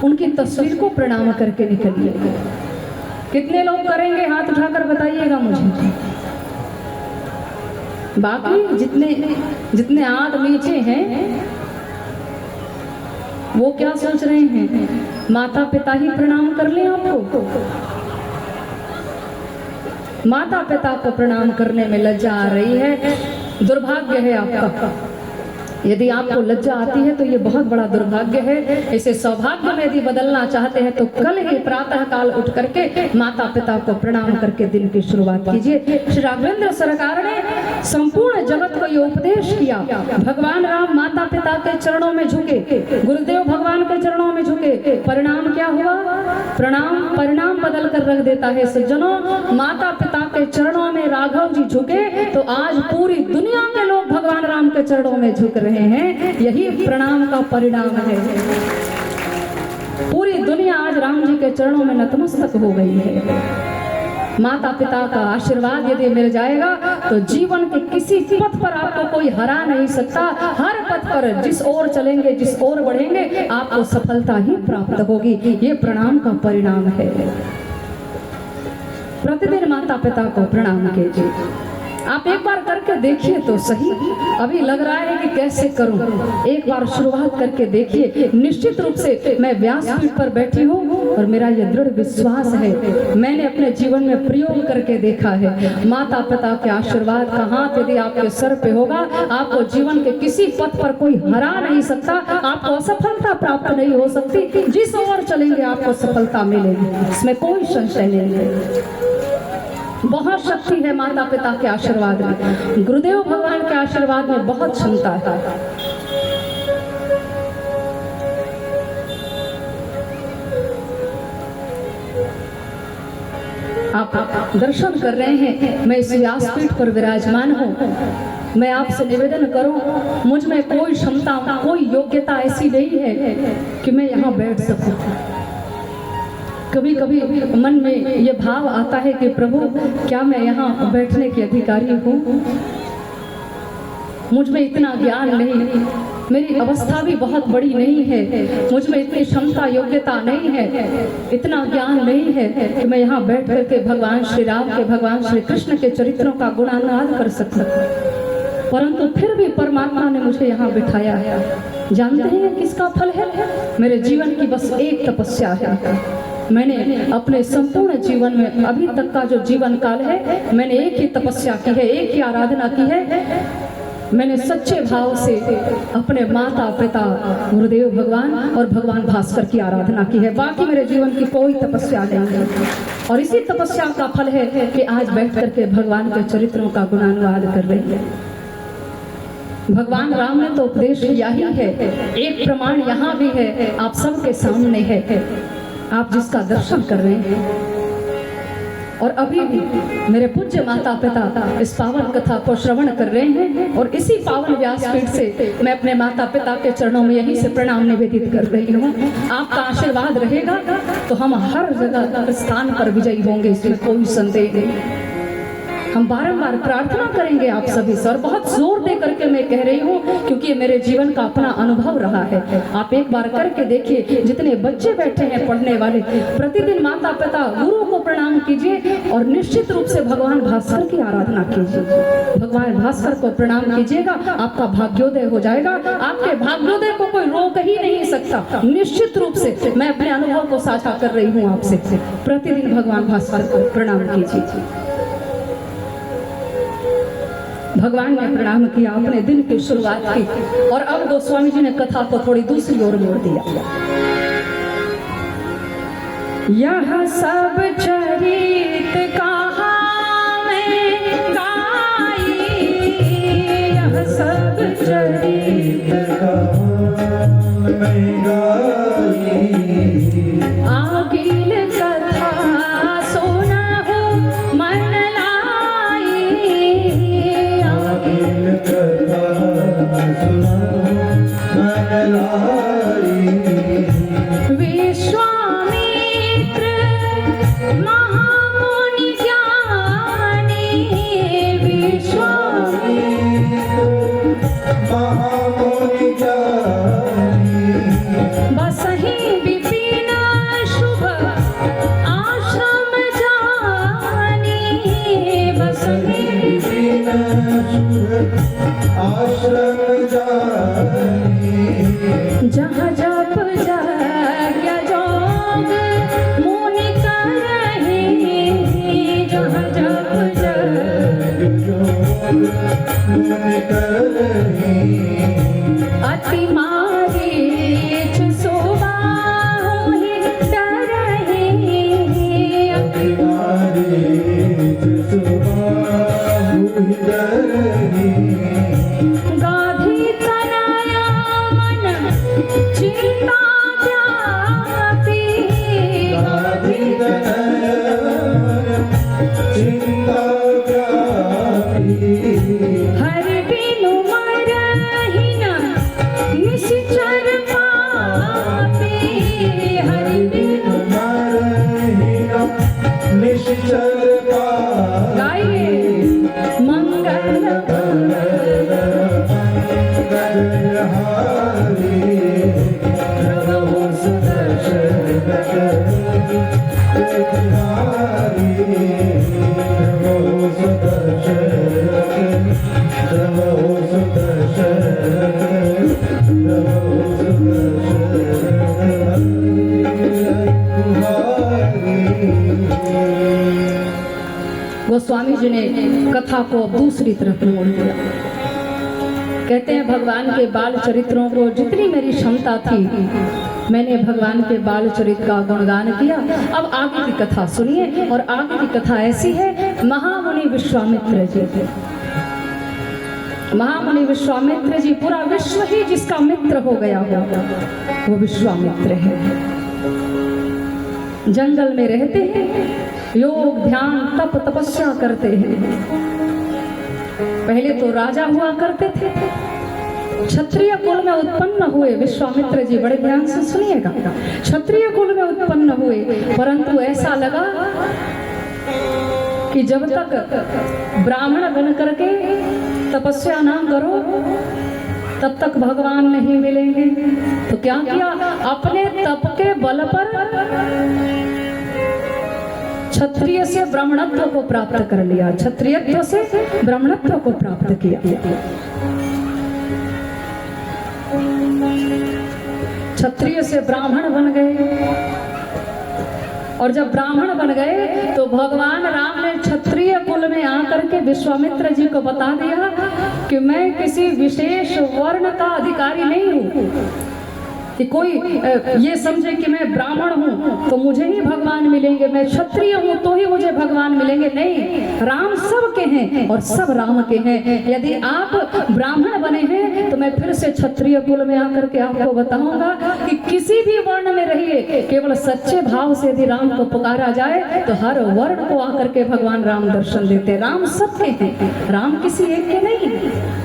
[SPEAKER 1] उनकी तस्वीर को प्रणाम करके निकलिए। कितने लोग करेंगे हाथ उठाकर बताइएगा मुझे। बाकी जितने हाथ नीचे हैं वो क्या सोच रहे हैं, माता पिता ही प्रणाम कर लें आपको? माता पिता को प्रणाम करने में लज्जा आ रही है, दुर्भाग्य है आपका। यदि आपको लज्जा आती है तो ये बहुत बड़ा दुर्भाग्य है। इसे सौभाग्य में यदि बदलना चाहते हैं तो कल ही प्रातः काल उठ करके माता पिता को प्रणाम करके दिन की शुरुआत कीजिए। श्री राघवेंद्र सरकार ने संपूर्ण जगत को ये उपदेश किया। भगवान राम माता पिता के चरणों में झुके, गुरुदेव भगवान के चरणों में झुके, परिणाम क्या हुआ? परिणाम बदल कर रख देता है। सज्जनों, माता पिता के चरणों में राघव जी झुके तो आज पूरी दुनिया के लोग भगवान राम के चरणों में झुक रहे हैं। यही प्रणाम का परिणाम है। पूरी दुनिया आज राम जी के चरणों में नतमस्तक हो गई है। माता पिता का आशीर्वाद यदि मिल जाएगा तो जीवन के किसी पथ पर आपको कोई हरा नहीं सकता। हर पथ पर जिस ओर चलेंगे, जिस ओर बढ़ेंगे, आपको सफलता ही प्राप्त होगी। ये प्रणाम का परिणाम है। प्रतिदिन माता पिता को प्रणाम कीजिए। आप एक बार करके देखिए तो सही। अभी लग रहा है कि कैसे करूं, एक बार शुरुआत करके देखिए। निश्चित रूप से मैं व्यासपीठ पर बैठी हूँ और मेरा यह दृढ़ विश्वास है, मैंने अपने जीवन में प्रयोग करके देखा है। माता पिता के आशीर्वाद का हाथ यदि आपके सर पे होगा, आपको जीवन के किसी पथ पर कोई हरा नहीं सकता, आपको असफलता प्राप्त नहीं हो सकती। जिस ओर चलेंगे आपको सफलता मिलेगी, इसमें कोई संशय नहीं है। बहुत शक्ति है माता पिता के आशीर्वाद में, गुरुदेव भगवान के आशीर्वाद में बहुत क्षमता है। आप दर्शन कर रहे हैं, मैं इस व्यासपीठ पर विराजमान हूँ। मैं आपसे निवेदन करूं, मुझ में कोई क्षमता, कोई योग्यता ऐसी नहीं है कि मैं यहाँ बैठ सकूं। कभी कभी मन में ये भाव आता है कि प्रभु, क्या मैं यहाँ बैठने की अधिकारी हूँ? मुझ में इतना ज्ञान नहीं, मेरी अवस्था भी बहुत बड़ी नहीं है, मुझ में इतनी क्षमता योग्यता नहीं है, इतना ज्ञान नहीं है कि मैं यहाँ बैठ करके भगवान श्री राम के, भगवान श्री कृष्ण के चरित्रों का गुणानुवाद कर सकता। परंतु फिर भी परमात्मा ने मुझे यहाँ बिठाया है। जानते हैं किसका फल है? मेरे जीवन की बस एक तपस्या है। मैंने अपने संपूर्ण जीवन में, अभी तक का जो जीवन काल है, मैंने एक ही तपस्या की है, एक ही आराधना की है। मैंने सच्चे भाव से अपने माता पिता, गुरुदेव भगवान और भगवान भास्कर की आराधना की है। बाकी मेरे जीवन की कोई तपस्या नहीं है। और इसी तपस्या का फल है कि आज बैठ करके भगवान के चरित्रों का गुणानुवाद कर रही है। भगवान राम ने तो उपदेश किया ही है, एक प्रमाण यहाँ भी है, आप सबके सामने है, आप जिसका दर्शन कर रहे हैं। और अभी भी मेरे पूज्य माता पिता इस पावन कथा को श्रवण कर रहे हैं, और इसी पावन व्यासपीठ से मैं अपने माता पिता के चरणों में यहीं से प्रणाम निवेदित कर रही हूँ। आपका आशीर्वाद रहेगा तो हम हर जगह, हर स्थान पर विजयी होंगे, इसमें कोई संदेह नहीं। हम बारंबार प्रार्थना करेंगे आप सभी से, और बहुत जोर दे करके मैं कह रही हूँ क्योंकि ये मेरे जीवन का अपना अनुभव रहा है। आप एक बार करके देखिए, जितने बच्चे बैठे हैं पढ़ने वाले, प्रतिदिन माता पिता गुरु को प्रणाम कीजिए और निश्चित रूप से भगवान भास्कर की आराधना कीजिए। भगवान भास्कर को प्रणाम कीजिएगा, आपका भाग्योदय हो जाएगा। आपके भाग्योदय को कोई रोक ही नहीं सकता। निश्चित रूप से मैं अपने अनुभव को साझा कर रही हूँ आपसे। प्रतिदिन भगवान भास्कर को प्रणाम कीजिए। भगवान ने प्रणाम किया, अपने दिन की शुरुआत की, और अब गोस्वामी जी ने कथा को थोड़ी दूसरी ओर मोड़ दिया। यह सब चरित कहाँ में गाई, यह सब चरित कहाँ में गाई, आगिल कथा सुना हो मन लाई, आगिल कथा सुना मन लाई। विश्वामित्र महामुनि ज्ञानी, विश्वामित्र महामुनि ज्ञानी, बसहि विपिन शुभ आश्रम जानी, बसहि विपिन शुभ आश्रम जानी, जहाँ जप गोस्वामी जी ने कथा को अब दूसरी तरफ मोड़ दिया। कहते हैं भगवान के बाल चरित्रों को जितनी मेरी क्षमता थी मैंने भगवान के बाल चरित्र का गुणगान किया। अब आगे की कथा सुनिए। और आगे की कथा ऐसी है, महामुनि विश्वामित्र जी। महामुनि विश्वामित्र जी, पूरा विश्व ही जिसका मित्र हो गया होगा वो विश्वामित्र है। जंगल में रहते हैं, योग ध्यान तप तपस्या करते हैं। पहले तो राजा हुआ करते थे, क्षत्रिय कुल में उत्पन्न हुए विश्वामित्र जी। बड़े ध्यान से सुनिएगा, क्षत्रिय कुल में उत्पन्न हुए, परंतु ऐसा लगा कि जब तक ब्राह्मण बन करके तपस्या ना करो तब तक भगवान नहीं मिलेंगे। तो क्या किया, अपने तप के बल पर क्षत्रिय से ब्राह्मणत्व को प्राप्त कर लिया, क्षत्रियत्व से ब्राह्मणत्व को प्राप्त किया। क्षत्रिय से ब्राह्मण बन गए, और जब ब्राह्मण बन गए तो भगवान राम ने क्षत्रिय कुल में आकर के विश्वामित्र जी को बता दिया कि मैं किसी विशेष वर्ण का अधिकारी नहीं हूँ कि कोई ये समझे कि मैं ब्राह्मण हूँ तो मुझे ही भगवान मिलेंगे, मैं क्षत्रिय हूँ तो ही मुझे भगवान मिलेंगे। नहीं, राम सब के हैं और सब राम के हैं। यदि आप ब्राह्मण बने हैं तो मैं फिर से क्षत्रिय कुल में आकर के आपको बताऊंगा कि किसी भी वर्ण में रहिए, केवल सच्चे भाव से यदि राम को पुकारा जाए तो हर वर्ण को आकर के भगवान राम दर्शन देते। राम सबके हैं, राम किसी एक के नहीं है।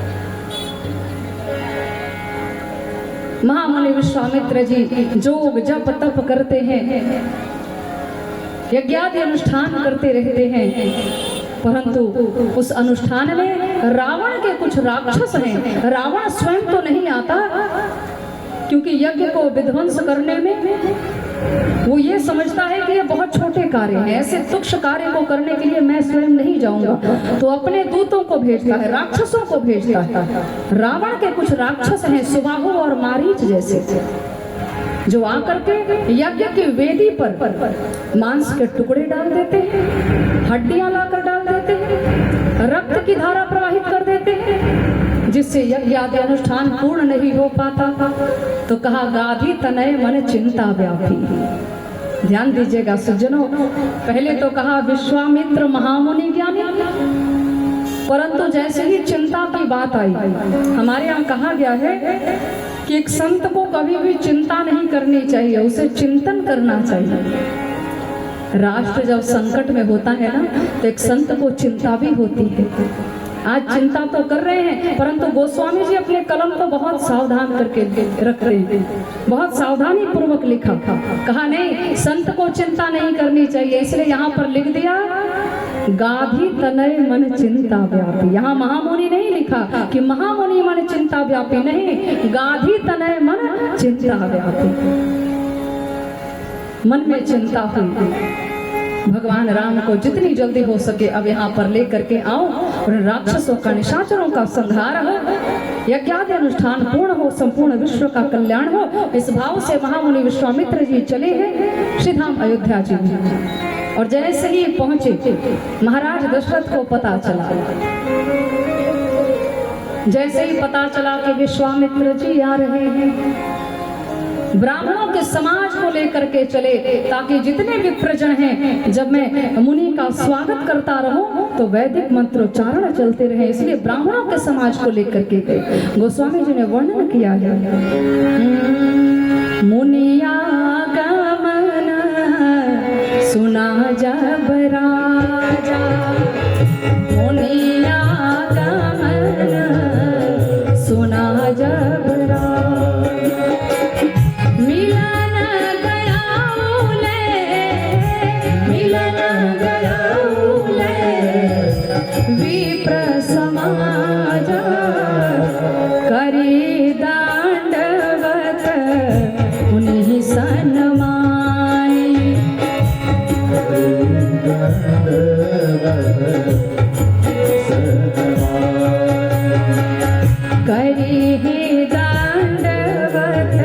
[SPEAKER 1] महामुनि विश्वामित्र जी जोग जप तप करते हैं, यज्ञादि अनुष्ठान करते रहते हैं, परंतु उस अनुष्ठान में रावण के कुछ राक्षस हैं। रावण स्वयं तो नहीं आता, क्योंकि यज्ञ को विध्वंस करने में वो ये समझता है कि ये बहुत छोटे कार्य हैं, ऐसे तुच्छ कार्य को करने के लिए मैं स्वयं नहीं जाऊंगा, तो अपने दूतों को भेजता है, राक्षसों को भेजता है। रावण के कुछ राक्षस हैं, सुबाहु और मारीच जैसे, जो आकर के यज्ञ की वेदी पर मांस के टुकड़े डाल देते हैं, हड्डियां लाकर डाल देते हैं, रक्त की धारा प्रवाहित कर देते हैं, जिससे यज्ञ आदि अनुष्ठान पूर्ण नहीं हो पाता। तो कहा गाधी तनय मन चिंता व्यापी। ध्यान दीजिएगा सज्जनों, पहले तो कहा विश्वामित्र महामुनि ज्ञानी, परंतु जैसे ही चिंता की बात आई, हमारे यहाँ कहा गया है कि एक संत को कभी भी चिंता नहीं करनी चाहिए, उसे चिंतन करना चाहिए। राष्ट्र जब संकट में होता है ना तो एक संत को चिंता भी होती है। आज चिंता तो कर रहे हैं, परंतु गोस्वामी जी अपने कलम को बहुत सावधान करके रख रहे हैं, बहुत सावधानी पूर्वक लिखा। कहा नहीं, संत को चिंता नहीं करनी चाहिए, इसलिए यहाँ पर लिख दिया गाधी तनय मन चिंता व्यापी। यहाँ महामुनि नहीं लिखा कि महामुनि मन चिंता व्यापी, नहीं, गाधी तनय मन चिंता व्यापी। मन में चिंता हुई, भगवान राम को जितनी जल्दी हो सके अब यहाँ पर लेकर के आओ और राक्षसों का निशाचरों का संहार हो, यज्ञादि अनुष्ठान पूर्ण हो, संपूर्ण विश्व का कल्याण हो। इस भाव से महामुनि विश्वामित्र जी चले हैं श्रीधाम अयोध्या जी में। और जैसे ही पहुंचे महाराज दशरथ को पता चला, जैसे ही पता चला कि विश्वामित्र जी आ रहे हैं, ब्राह्मणों के समाज को लेकर के चले, ताकि जितने भी प्रजन हैं जब मैं मुनि का स्वागत करता रहूं तो वैदिक मंत्रोच्चारण चलते रहे, इसलिए ब्राह्मणों के समाज को लेकर के गए। गोस्वामी जी ने वर्णन किया है, मुनिया गमन सुना जब राजा, मुनिया गमन सुना जब विप्र समाज करी दांडवत उन्हीं सन्मानी, करी दांडवत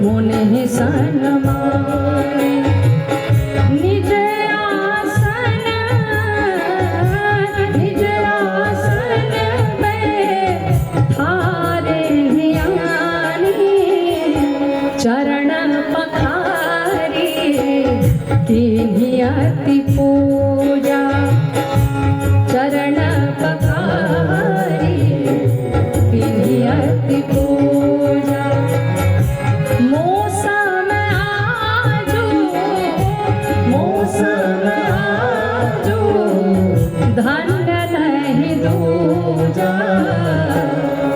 [SPEAKER 1] उन्हीं सन्मानी, निज आसन चरण पखारी की अति पूजा, चरण पखारी की अति पूजा। मौसम आजू, मौसम आजू, धन्य नहीं दूजा,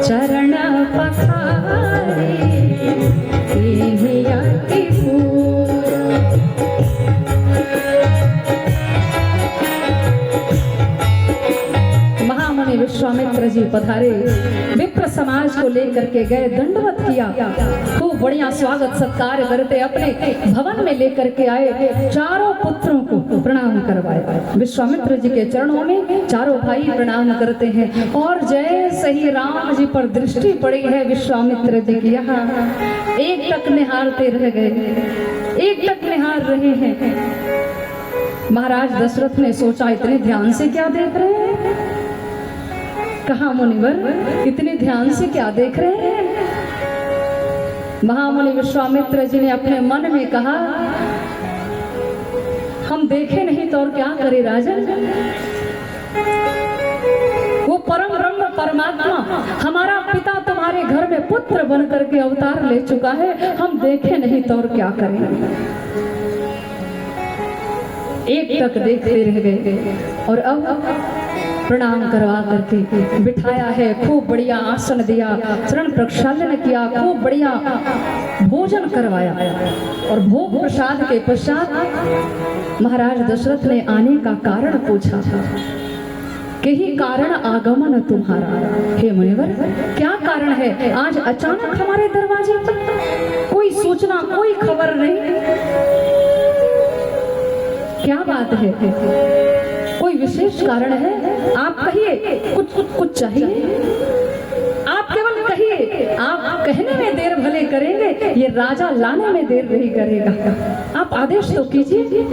[SPEAKER 1] चरण पखारी की अति पूजा। महामुनि विश्वामित्र जी पधारे, विप्र समाज को लेकर के गए, दंडवत किया, खूब बढ़िया स्वागत सत्कार करते अपने भवन में लेकर के आए। चारों पुत्रों को प्रणाम करवाए। विश्वामित्र जी के चरणों में चारों भाई प्रणाम करते हैं। और जैसे ही राम जी पर दृष्टि पड़ी है विश्वामित्र जी की, यहाँ एक टक निहारते रह गए, एक टक निहार रहे हैं। महाराज दशरथ ने सोचा, इतने ध्यान से क्या देख रहे हैं? कहा मुनिवर, इतने ध्यान से क्या देख रहे हैं? महामुनि विश्वामित्र जी ने अपने मन में कहा, हम देखे नहीं तो और क्या करें राजन? वो परम ब्रह्म परमात्मा हमारा पिता तुम्हारे घर में पुत्र बन करके अवतार ले चुका है, हम देखे नहीं तो और क्या करें? एक टक देखते रह गए और अब प्रणाम करवा करके बिठाया है, खूब बढ़िया आसन दिया, चरण प्रक्षालन किया, खूब बढ़िया भोजन करवाया। और भोग प्रसाद के पश्चात महाराज दशरथ ने आने का कारण पूछा था कि ही कारण आगमन तुम्हारा, हे मुनिवर क्या कारण है? आज अचानक हमारे दरवाजे पर कोई सूचना, कोई खबर नहीं, क्या बात है? कोई विशेष कारण है? आप कहिए, कुछ चाहिए? आप केवल कहिए, आप कहने में देर भले करेंगे, ये राजा लाने में देर नहीं करेगा। आप आदेश तो कीजिए।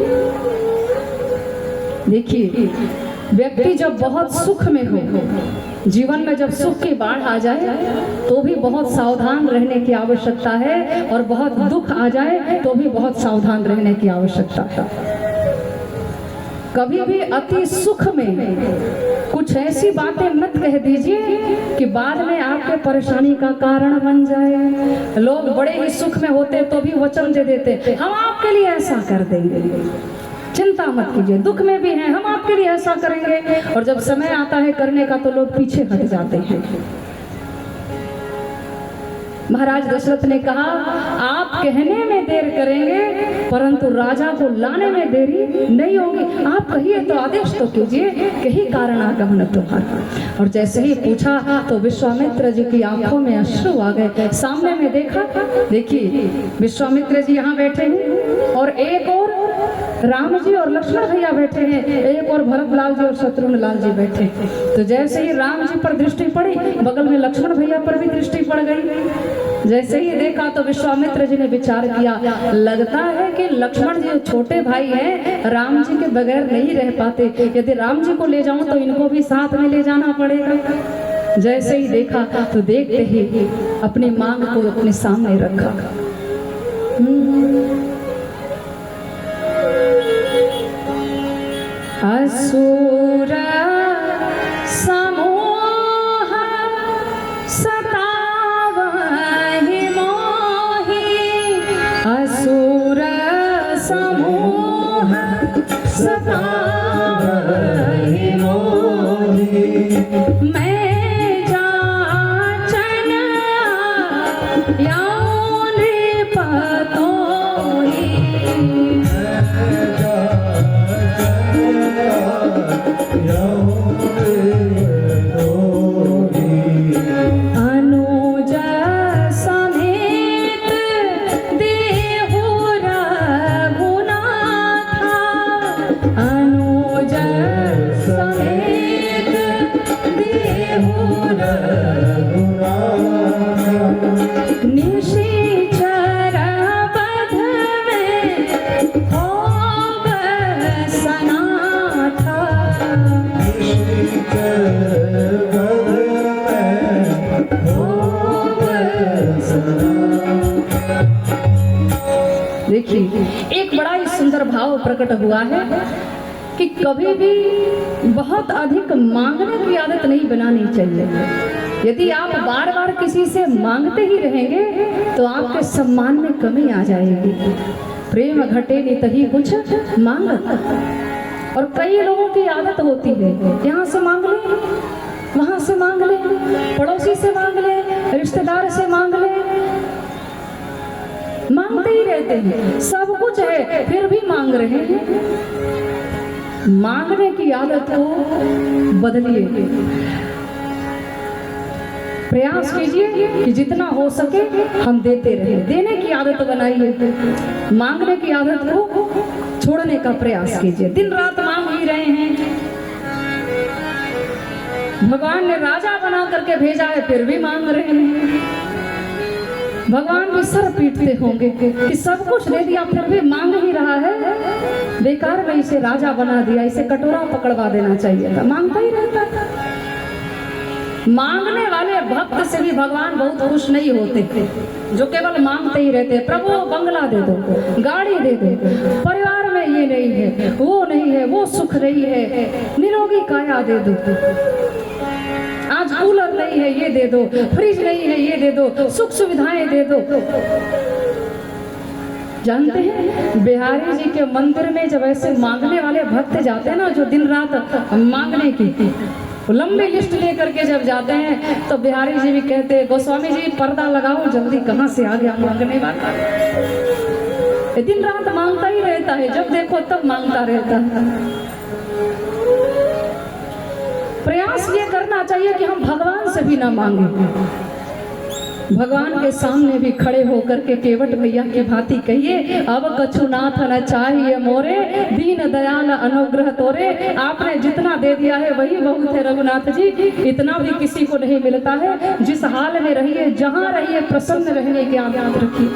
[SPEAKER 1] देखिए, व्यक्ति जब बहुत सुख में हो, जीवन में जब सुख की बाढ़ आ जाए तो भी बहुत सावधान रहने की आवश्यकता है, और बहुत दुख आ जाए तो भी बहुत सावधान रहने की आवश्यकता है। कभी भी अति सुख में कुछ ऐसी बातें मत कह दीजिए कि बाद में आपके परेशानी का कारण बन जाए। लोग बड़े ही सुख में होते तो भी वचन दे देते, हम आपके लिए ऐसा कर देंगे, चिंता मत कीजिए, दुख में भी हैं, हम आपके लिए ऐसा करेंगे। और जब समय आता है करने का तो लोग पीछे हट जाते हैं। महाराज दशरथ ने कहा, आप कहने में देर करेंगे परंतु राजा को लाने में देरी नहीं होगी। आप कहिए तो आदेश तो कीजिए, कहीं कारण आगमन तुम्हारा। और जैसे ही पूछा तो विश्वामित्र जी की आंखों में अश्रु आ गए। सामने में देखा, देखिए विश्वामित्र जी यहाँ बैठे हैं और एक और राम जी और लक्ष्मण भैया बैठे हैं, एक और भरत लाल जी और शत्रुघ्न लाल जी बैठे हैं। तो जैसे ही राम जी पर दृष्टि पड़ी, बगल में लक्ष्मण भैया पर भी दृष्टि पड़ गई। जैसे ही देखा तो विश्वामित्र जी ने विचार किया, लगता है कि लक्ष्मण जी छोटे भाई हैं, राम जी के बगैर नहीं रह पाते, यदि राम जी को ले जाऊं तो इनको भी साथ में ले जाना पड़ेगा। जैसे ही देखा तो देखते ही अपनी मांग को अपने सामने रखा। असुर समूह सतावहि मोहि, असुर समूह सतावहि मोहि, मैं जाचन याऊं नृपतोहि, अनुज समेत देहु रघुनाथा, अनुज समेत देहु रघुनाथा, निशिचर बध में हो देखिए, एक बड़ा ही सुंदर भाव प्रकट हुआ है कि कभी भी बहुत अधिक मांगने की आदत नहीं बनानी चाहिए। यदि आप बार बार किसी से मांगते ही रहेंगे तो आपके सम्मान में कमी आ जाएगी। प्रेम घटे नहीं तही कुछ मांगत। और कई लोगों की आदत होती है, यहाँ से मांग ले, वहां से मांग ले, पड़ोसी से मांग ले, रिश्तेदार से मांग ले, मांगते ही रहते हैं। सब कुछ है फिर भी मांग रहे हैं। मांगने की आदत को बदलिए। प्रयास कीजिए कि जितना हो सके हम देते रहें। देने की आदत बनाइए, मांगने की आदत को छोड़ने का प्रयास कीजिए। दिन रात मांग ही रहे हैं। भगवान ने राजा बना करके भेजा है फिर भी मांग रहे हैं। भगवान भी सर पीटते होंगे कि सब कुछ दे दिया फिर भी मांग ही रहा है। बेकार में इसे राजा बना दिया, इसे कटोरा पकड़वा देना चाहिए था, मांगता ही रहता था। मांगने वाले भक्त से भी भगवान बहुत खुश नहीं होते, जो केवल मांगते ही रहते। प्रभु बंगला दे दो, गाड़ी दे दो, परिवार में ये नहीं है, वो नहीं है, वो सुख नहीं है, निरोगी काया दे दो, आज कूलर नहीं है ये दे दो, फ्रिज नहीं है ये दे दो, सुख सुविधाएं दे दो। जानते हैं बिहारी जी के मंदिर में जब ऐसे मांगने वाले भक्त जाते हैं ना, जो दिन रात मांगने की लंबी लिस्ट लेकर के जब जाते हैं तो बिहारी जी भी कहते हैं, गोस्वामी जी पर्दा लगाओ जल्दी, कहां से आ गया मांगने वाला। दिन रात मांगता ही रहता है, जब देखो तब मांगता रहता है। प्रयास ये करना चाहिए कि हम भगवान से भी ना मांगे। भगवान के सामने भी खड़े होकर के केवट भैया की भांति कहिए, अब कछु नाथ न चाहिए मोरे, दीन दयाल अनुग्रह तोरे। आपने जितना दे दिया है वही बहुत है रघुनाथ जी, इतना भी किसी को नहीं मिलता है। जिस हाल में रहिए, जहाँ रहिए, प्रसन्न रहने की आदत रखिए,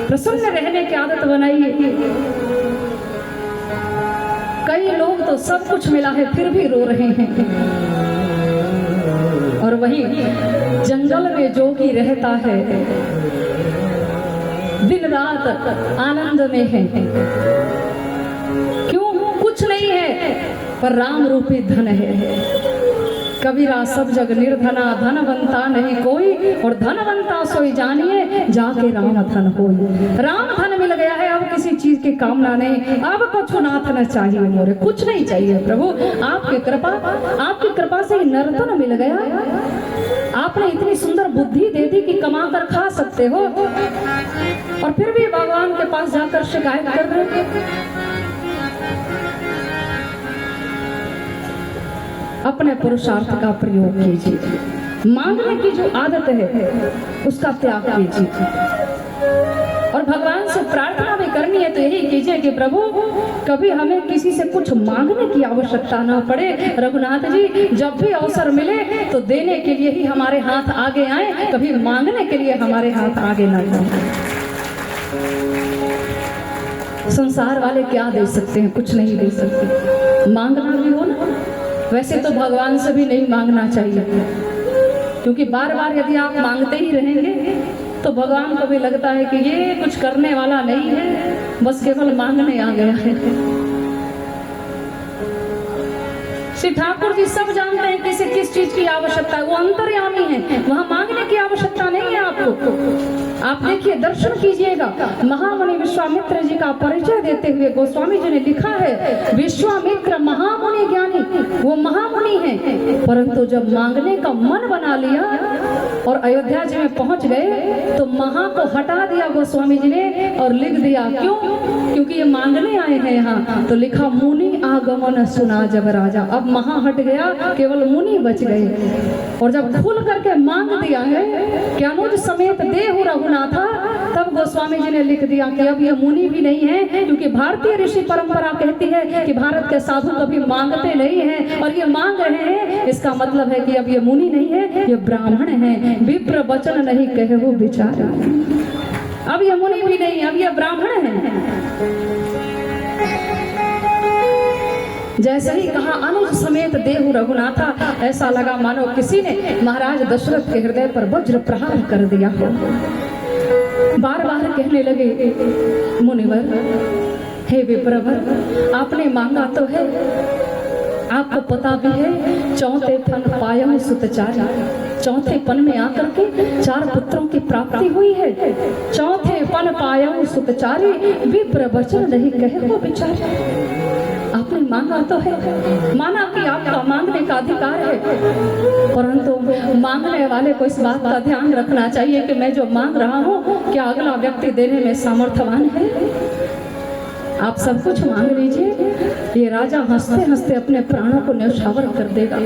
[SPEAKER 1] प्रसन्न रहने की आदत बनाइए। कई लोग तो सब कुछ मिला है फिर भी रो रहे हैं, और वही जंगल में जोगी रहता है, दिन रात आनंद में है। क्यों? कुछ नहीं है पर राम रूपी धन है। कबीरा सब जग निर्धना, धनवंता नहीं कोई, और धनवंता सोई जानिए जाके राम धन होई। राम धन मिल गया है, अब किसी चीज की कामना नहीं, अब कछु नाथ न चाहिए मोरे, कुछ नहीं चाहिए प्रभु। आपकी कृपा से नर्तन मिल गया। आपने इतनी सुंदर बुद्धि दे दी कि कमा कर खा सकते हो, और फिर भी भगवान के पास जाकर शिकायत कर रहे हो। अपने पुरुषार्थ का प्रयोग कीजिए। मांगने की जो आदत है उसका त्याग कीजिए, और भगवान से प्रार्थना भी करनी है तो यही कीजिए कि प्रभु कभी हमें किसी से कुछ मांगने की आवश्यकता ना पड़े। रघुनाथ जी जब भी अवसर मिले तो देने के लिए ही हमारे हाथ आगे आए, कभी मांगने के लिए हमारे हाथ आगे ना आए। संसार वाले क्या दे सकते हैं? कुछ नहीं दे सकते। मांगना भी हो ना, वैसे तो भगवान से भी नहीं मांगना चाहिए, क्योंकि बार बार यदि आप मांगते ही रहेंगे तो भगवान को भी लगता है कि ये कुछ करने वाला नहीं है, बस केवल मांगने आ गया है। श्री ठाकुर जी सब जानते हैं किसे किस चीज की आवश्यकता है, वो अंतर्यामी है, वहां मांगने की आवश्यकता नहीं है आपको। आप देखिए, दर्शन कीजिएगा। महामुनि विश्वामित्र जी का परिचय देते हुए गोस्वामी जी ने लिखा है, विश्वामित्र महामुनि ज्ञानी, वो महामुनि हैं, परंतु जब मांगने का मन बना लिया और अयोध्या जी में पहुंच गए तो महा को हटा दिया गोस्वामी जी ने और लिख दिया। क्यों? क्योंकि ये मांगने आए हैं यहाँ, तो लिखा मुनि आगमन सुना जब राजा। अब महा हट गया, केवल मुनि बच गए। और जब खुल करके मांग दिया है कि अनुज समेत देहु रघुनाथा, तब गोस्वामी जी ने लिख दिया कि अब ये मुनि भी नहीं है, क्योंकि भारतीय ऋषि परंपरा कहती है कि भारत के साधु कभी मांगते नहीं हैं, और ये मांग रहे हैं, इसका मतलब है कि अब ये मुनि नहीं है, ये ब्राह्मण है। विप्र वचन नहीं कहे वो विचार, अब ये मुनि भी नहीं, अब ये ब्राह्मण है। जैसे ही कहा अनुज समेत देहु रघुनाथा, ऐसा लगा मानो किसी ने महाराज दशरथ के हृदय पर वज्र प्रहार कर दिया हो। बार बार कहने लगे, मुनिवर, हे विप्रवर, आपने मांगा तो है, आपको पता भी है, चौथे फन पायम सुतचारी, चौथे पन में आकर के 4 पुत्रों की प्राप्ति हुई है। चौथे पन पायम सुतचारी, विप्र वचन नहीं कहे को बिचारी। आपने मांगा तो है, माना कि आपका मांगने का अधिकार है, परंतु मांगने वाले को इस बात का ध्यान रखना चाहिए कि मैं जो मांग रहा हूँ, क्या अगला व्यक्ति देने में सामर्थ्यवान है। आप सब कुछ मांग लीजिए, ये राजा हंसते हंसते अपने प्राणों को न्यौछावर कर देगा,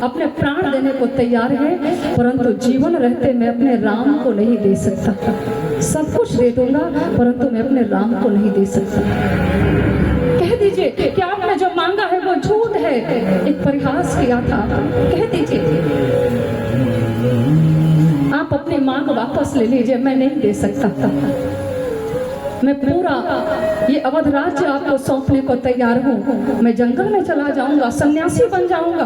[SPEAKER 1] अपने प्राण देने को तैयार है, परंतु जीवन रहते मैं अपने राम को नहीं दे सकता। सब कुछ दे दूंगा, परंतु मैं अपने राम को नहीं दे सकता। कह दीजिए कि आपने जो मांगा है वो झूठ है, एक परिहास किया था, कह दीजिए। आप अपनी मांग वापस ले लीजिए, मैं नहीं दे सकता। मैं पूरा ये अवध राज्य आपको सौंपने को तैयार हूँ। मैं जंगल में चला जाऊंगा, सन्यासी बन जाऊंगा,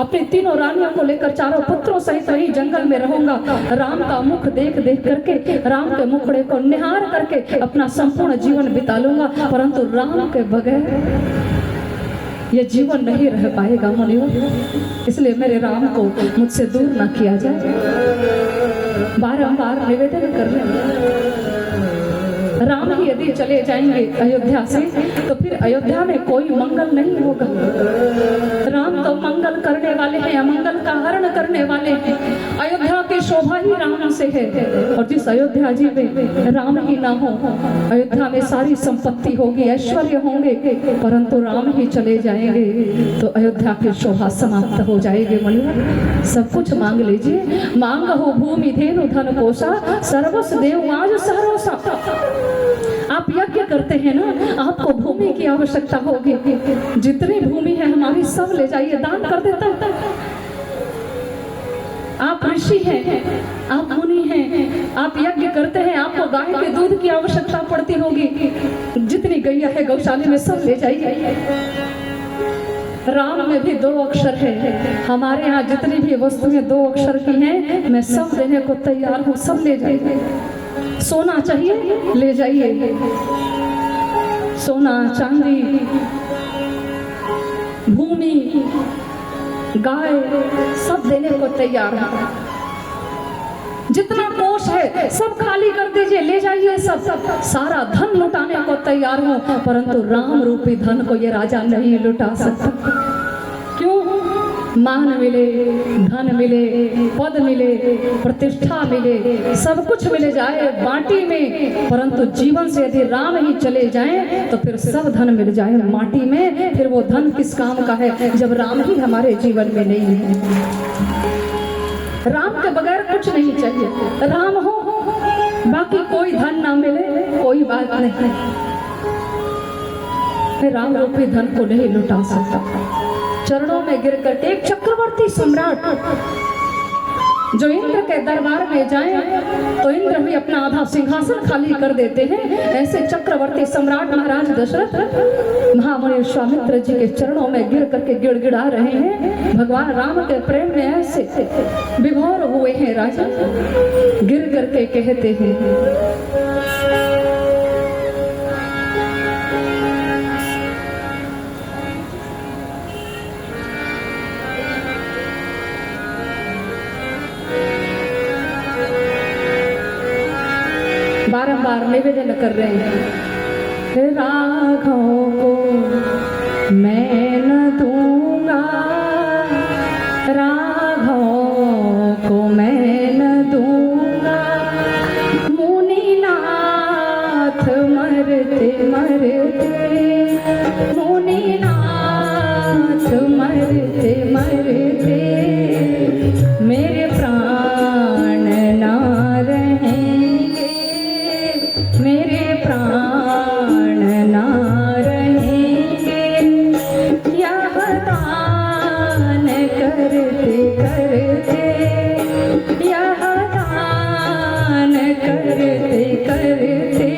[SPEAKER 1] अपनी 3 रानियों को लेकर 4 पुत्रों सहित वही जंगल में रहूंगा। राम का मुख देख देख करके, राम के मुखड़े को निहार करके अपना संपूर्ण जीवन बिता लूंगा, परंतु राम के बगैर ये जीवन नहीं रह पाएगा मुनिवर। इसलिए मेरे राम को मुझसे दूर ना किया जाए। बारंबार निवेदन कर रहे हैं, राम ही यदि चले जाएंगे अयोध्या से, तो फिर अयोध्या में कोई मंगल नहीं होगा। राम तो मंगल करने वाले हैं, अमंगल का हरण करने वाले हैं। अयोध्या की शोभा ही राम से है, और जिस अयोध्या जी में राम ही ना हो, अयोध्या में सारी संपत्ति होगी, ऐश्वर्य होंगे, परंतु राम ही चले जाएंगे तो अयोध्या की शोभा समाप्त हो जाएगी। मुनिवर, सब कुछ मांग लीजिए। मांग हो भूमि धेनु धन कोषा, सर्वस देव आज सहरोसा। आप यज्ञ करते हैं ना, आपको भूमि की आवश्यकता होगी, जितनी भूमि है हमारी सब ले जाइए, दान कर देता हूं। आप ऋषि हैं, आप मुनि हैं, आप यज्ञ करते हैं, आपको गाय के दूध की आवश्यकता पड़ती होगी, जितनी गैया है गौशाले में सब ले जाइए। राम में भी 2 अक्षर है, हमारे यहाँ जितनी भी वस्तुएं 2 अक्षर की हैं, मैं सब देने को तैयार हूँ, सब ले जाइए। सोना चाहिए ले जाइए, सोना चांदी, भूमि, गाय, सब देने को तैयार है। जितना कोष है सब खाली कर दीजिए, ले जाइए सब, सारा धन लुटाने को तैयार हूँ, परंतु राम रूपी धन को ये राजा नहीं लुटा सकता। क्यों? मान मिले, धन मिले, पद मिले, प्रतिष्ठा मिले, सब कुछ मिले जाए माटी में, परंतु जीवन से यदि राम ही चले जाएं तो फिर सब धन मिल जाए माटी में। फिर वो धन किस काम का है जब राम ही हमारे जीवन में नहीं है। राम के बगैर कुछ नहीं चाहिए, राम हो बाकी कोई धन ना मिले कोई बात नहीं, मैं राम रूपी धन को नहीं लुटा सकता। चरणों में गिर कर एक चक्रवर्ती सम्राट जो इंद्र के दरबार में जाए तो इंद्र भी अपना आधा सिंहासन खाली कर देते हैं, ऐसे चक्रवर्ती सम्राट महाराज दशरथ महामुनि विश्वामित्र जी के चरणों में गिर करके गिड़गिड़ा रहे हैं। भगवान राम के प्रेम में ऐसे विभोर हुए हैं राजा, गिर करके कहते हैं, बारंबार निवेदन कर रहे हैं, राघव को मैं न दूंगा, राघव को मैं न दूंगा, मुनिनाथ मरते मरते, मुनिनाथ मरते मरते मेरे प्राण ना रहेंगे, मेरे प्राण ना रहेंगे, यह दान करते करते, यह दान करते करते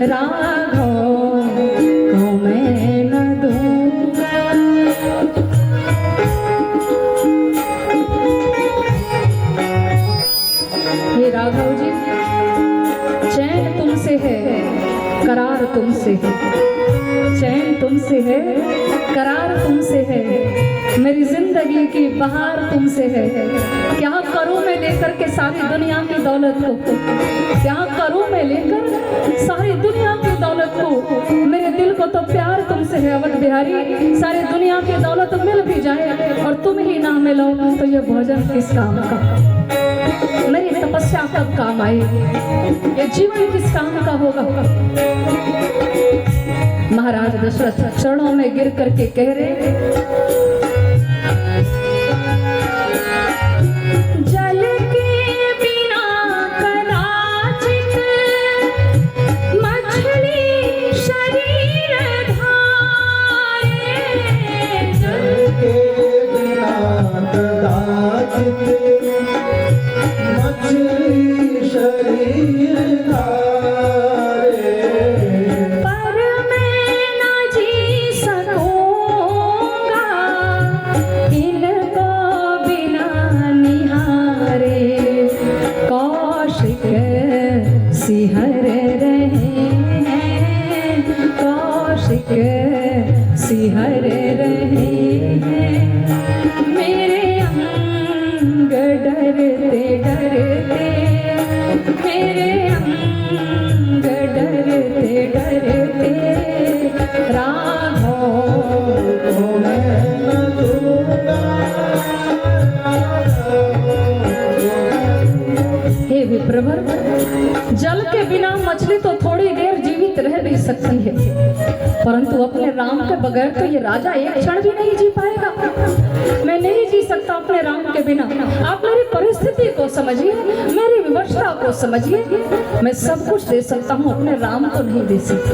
[SPEAKER 1] राघव को मैं न दूंगा। चैन तुमसे है, करार तुमसे है, चैन तुमसे है, करार तुमसे है, मेरी जिंदगी की बहार तुमसे है। क्या करूं मैं लेकर के सारी दुनिया की दौलत को, क्या करूं मैं लेकर सारी दुनिया की दौलत को, मेरे दिल को तो प्यार तुमसे है अवध बिहारी। सारी दुनिया की दौलत मिल भी जाए और तुम ही ना मिलो तो ये भोजन किस काम का, मेरी तपस्या कब काम आई, ये जीवन किस काम का होगा। महाराज दशरथ चरणों में गिर करके कह रहे, जल के बिना कदाचित मछली शरीर धारे,
[SPEAKER 2] जल के बिना कदाचित मछली शरीर धारे,
[SPEAKER 1] पर मैं न जी सकूंगा इनको बिना निहारे। कौशिक सिहर रहे हैं, कौशिक सिहर रहे हैं, मेरे अंग डरते डरते, मेरे अंग डरते डरते, राघव
[SPEAKER 2] तो मैं न दूंगा।
[SPEAKER 1] हे विप्रवर, जल के बिना मछली तो थोड़ी देर जीवित रह भी सकती है, परंतु अपने राम के बगैर तो ये राजा एक क्षण भी नहीं जी पाएगा। मैं नहीं जी सकता अपने राम के बिना। आप मेरी परिस्थिति को समझिए, मेरी विवशता को समझिए। मैं सब कुछ दे सकता हूँ, अपने राम को नहीं दे सकता।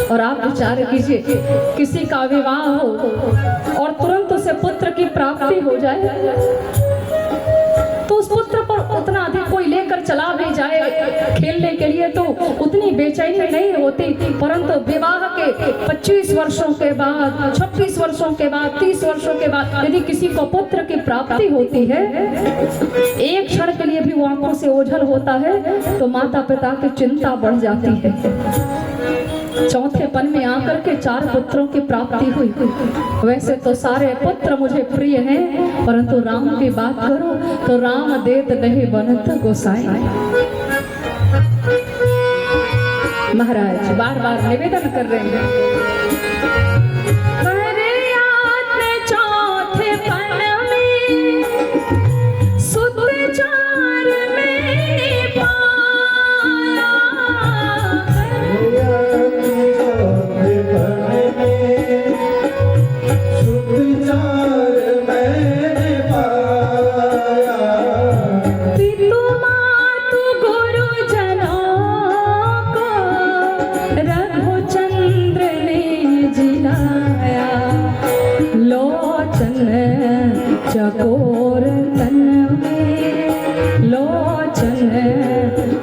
[SPEAKER 1] और आप विचार कीजिए, किसी का विवाह हो और तुरंत उसे पुत्र की प्राप्ति हो जाए तो उस पुत्र पर उतना अधिक कोई लेकर चला भी जाए खेलने के लिए तो उतनी बेचैनी नहीं होती, परंतु विवाह के 25 वर्षों के बाद, 26 वर्षों के बाद, 30 वर्षों के बाद यदि किसी को पुत्र की प्राप्ति होती है, एक क्षण के लिए भी वो आंखों से ओझल होता है तो माता पिता की चिंता बढ़ जाती है। चौथेपन में आकर के 4 पुत्रों की प्राप्ति हुई। वैसे तो सारे पुत्र मुझे प्रिय हैं, परंतु राम की बात करो तो राम देत नहीं बनत गोसाई। महाराज बार बार निवेदन कर रहे हैं, चकोर तन में, लोचन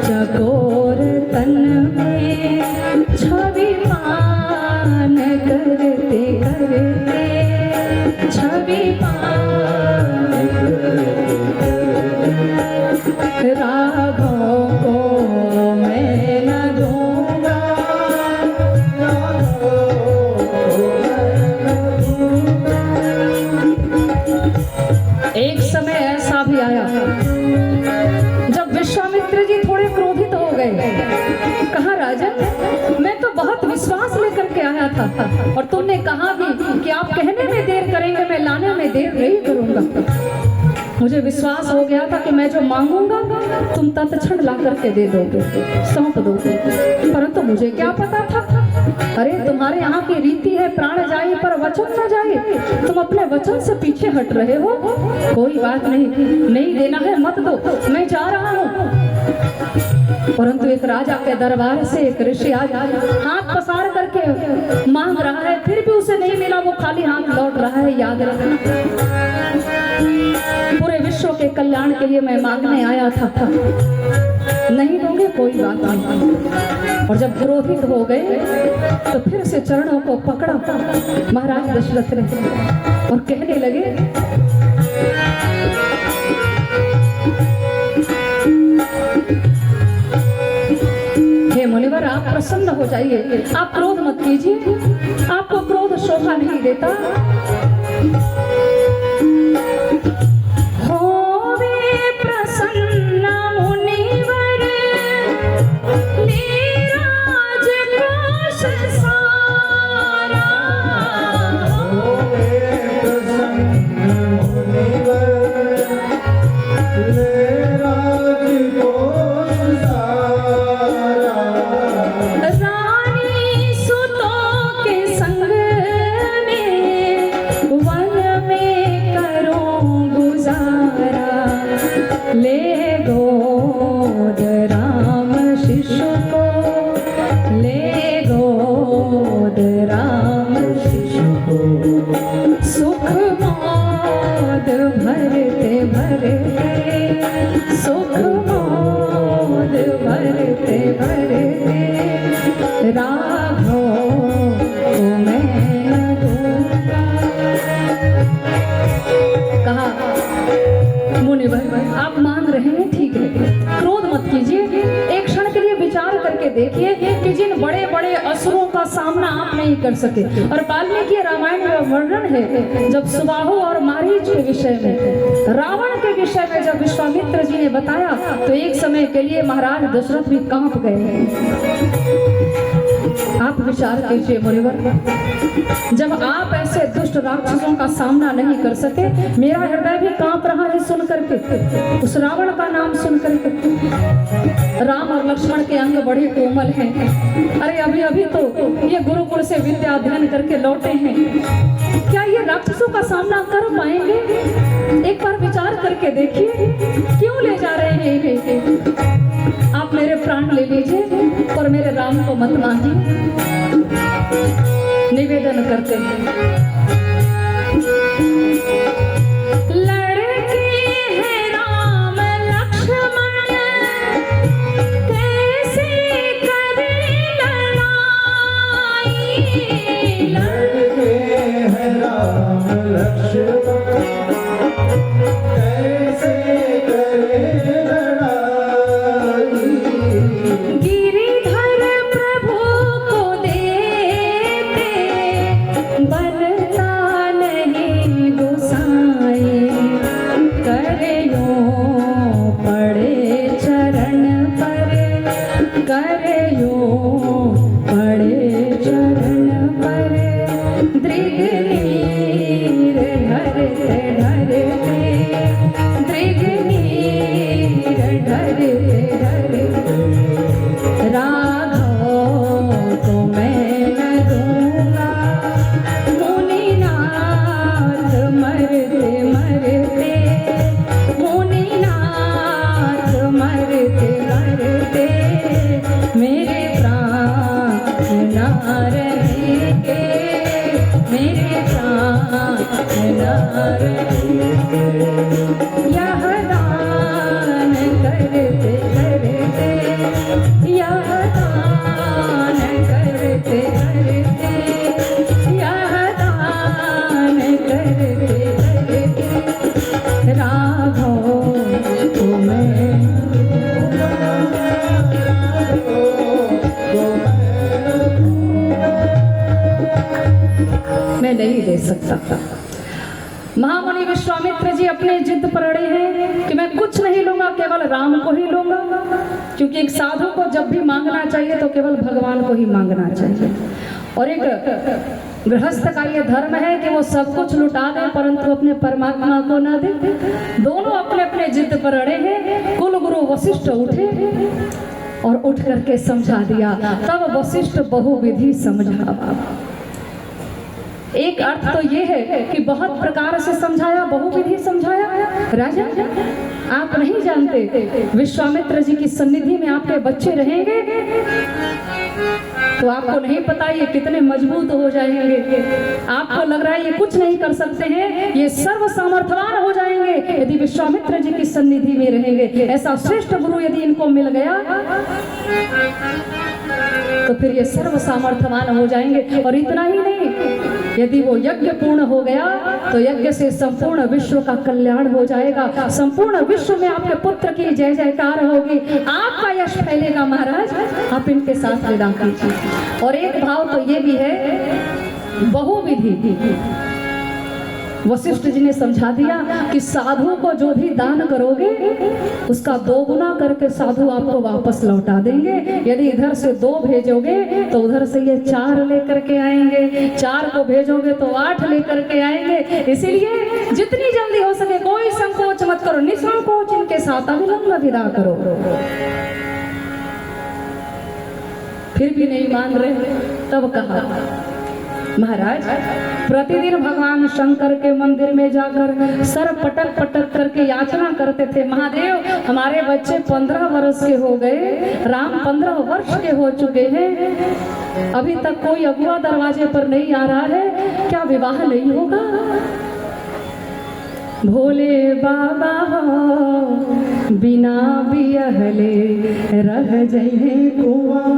[SPEAKER 1] चकोर तन में, छवि पान करते करते, छवि पान राघव को मैं न दूंगा। एक समय ऐसा भी आया जब विश्वामित्र जी थोड़े क्रोधित हो गए। कहा राजन, मैं तो बहुत विश्वास लेकर के आया था और तुमने कहा भी कि आप कहने में देर करेंगे, मैं लाने में देर नहीं करूंगा। मुझे विश्वास हो गया था कि मैं जो मांगूंगा तुम तत्क्षण ला करके दे दोगे, सौंप दोगे, परंतु मुझे क्या पता था। अरे तुम्हारे यहाँ की रीति है प्राण जाए पर वचन न जाए, तुम अपने वचन से पीछे हट रहे हो। कोई बात नहीं, नहीं देना है मत दो, मैं जा रहा हूँ। परंतु एक राजा के दरबार से एक ऋषि आज हाथ पसार करके मांग रहा है, फिर भी उसे नहीं मिला, वो खाली हाथ लौट रहा है। याद रखना, पूरे विश्व के कल्याण के लिए मैं मांगने आया था। नहीं दोगे कोई बात नहीं। और जब क्रोधित हो गए तो फिर से चरणों को पकड़ा महाराज दशरथ ने और कहने लगे, मुनिवर आप प्रसन्न हो जाइए, आप क्रोध मत कीजिए, आपको क्रोध शोभा नहीं देता। होवे प्रसन्न मुनिवर ले राजकोष सारा।
[SPEAKER 2] होवे प्रसन्न मुनिवर ले राजकोष सारा।
[SPEAKER 1] रानी सुतों के संग में वन में करूं गुजारा। ले गोद राम शिशु को, ले गोद राम शिशु को। सुख मोद भरते भरते, सुख मोद भरते भरते। राघो को मैं न दूंगा। कहा मुनिवर आप मान रहे हैं, ठीक है, क्रोध मत कीजिए। एक क्षण के लिए विचार करके देखिए कि जिन बड़े बड़े असुरों का सामना आप नहीं कर सके, और वाल्मीकि रामायण में वर्णन है जब सुबाहु और मारीच के विषय में, रावण के विषय में जब विश्वामित्र जी ने बताया तो एक समय के लिए महाराज दशरथ भी कांप गए। आप विचार कीजिए मुनिवर, जब आप ऐसे दुष्ट राक्षसों का सामना नहीं कर सके, मेरा हृदय भी कांप रहा है सुन करके, उस रावण का नाम सुन करके। राम और लक्ष्मण के अंग बड़े कोमल हैं। अरे अभी अभी तो ये गुरुकुल से विद्या अध्ययन करके लौटे हैं, क्या ये राक्षसों का सामना कर पाएंगे? एक बार विचार करके देखिए, क्यों ले जा रहे हैं इन्हें? आप मेरे प्राण ले लीजिए और मेरे राम को मत मांगिए। निवेदन करते हैं। लड़के हैं राम लक्ष्मण, कैसे करें लड़ाई।
[SPEAKER 2] लड़के हैं राम लक्ष्मण, कैसे करें लड़ाई।
[SPEAKER 1] गिरिधर प्रभु को देते बनता नहीं गोसाई। करेयो पड़े चरण पर, करेयो पड़े चरण पर। दृग नीर ढरते ढरते, दृग नीर ढरते ढरते। राघव को मैं न दूंगा, मुनिनाथ मरते मरते, मुनिनाथ मरते मरते। मेरे प्राण ना रहेंगे, मेरे प्राण ना रहेंगे। यह दान करते करते, यह दान करते करते, यह दान करते करते। राघव को मैं नहीं दे सकता। महामुनि विश्वामित्र जी अपने जिद पर अड़े हैं कि मैं कुछ नहीं लूंगा, केवल राम को ही लूंगा। क्योंकि एक साधु को जब भी मांगना चाहिए तो केवल भगवान को ही मांगना चाहिए। और एक गृहस्थ का ये धर्म है कि वो सब कुछ लुटा दे परंतु अपने परमात्मा को ना दे। दोनों अपने अपने जिद पर अड़े हैं। कुल गुरु वशिष्ठ उठे और उठ करके समझा दिया। तब वशिष्ठ बहुविधि समझावा। एक अर्थ तो ये है कि बहुत प्रकार से समझाया, बहुविधि समझाया। राजा आप नहीं जानते विश्वामित्र जी की सन्निधि में आपके बच्चे रहेंगे तो आपको नहीं पता ये कितने मजबूत हो जाएंगे। आपको लग रहा है ये कुछ नहीं कर सकते हैं, ये सर्व सामर्थ्यवान हो जाएंगे यदि विश्वामित्र जी की सन्निधि में रहेंगे। ऐसा श्रेष्ठ गुरु यदि इनको मिल गया तो फिर ये सर्व सामर्थ्यवान हो जाएंगे। और इतना ही नहीं, यदि वो यज्ञ पूर्ण हो गया तो यज्ञ से संपूर्ण विश्व का कल्याण हो जाएगा, संपूर्ण विश्व में आपके पुत्र की जय जयकार होगी, आपका यश फैलेगा। महाराज आप इनके साथ विदा कीजिए। और एक भाव तो ये भी है, बहुविधि। वशिष्ठ जी ने समझा दिया कि साधु को जो भी दान करोगे उसका 2 गुना करके साधु आपको वापस लौटा देंगे। यदि इधर से 2 भेजोगे तो उधर से ये 4 लेकर के आएंगे, 4 को भेजोगे तो 8 लेकर के आएंगे। इसीलिए जितनी जल्दी हो सके कोई संकोच मत करो, निसंकोच इनके साथ अविलंब विदा करो। फिर भी नहीं मान रहे, तब कहा महाराज प्रतिदिन भगवान शंकर के मंदिर में जाकर सर पटक पटक करके याचना करते थे, महादेव हमारे बच्चे 15 वर्ष के हो गए, राम 15 वर्ष के हो चुके हैं, अभी तक कोई अगुआ दरवाजे पर नहीं आ रहा है, क्या विवाह नहीं होगा? भोले बाबा हो बिना बियहले रह जाइए कुआं।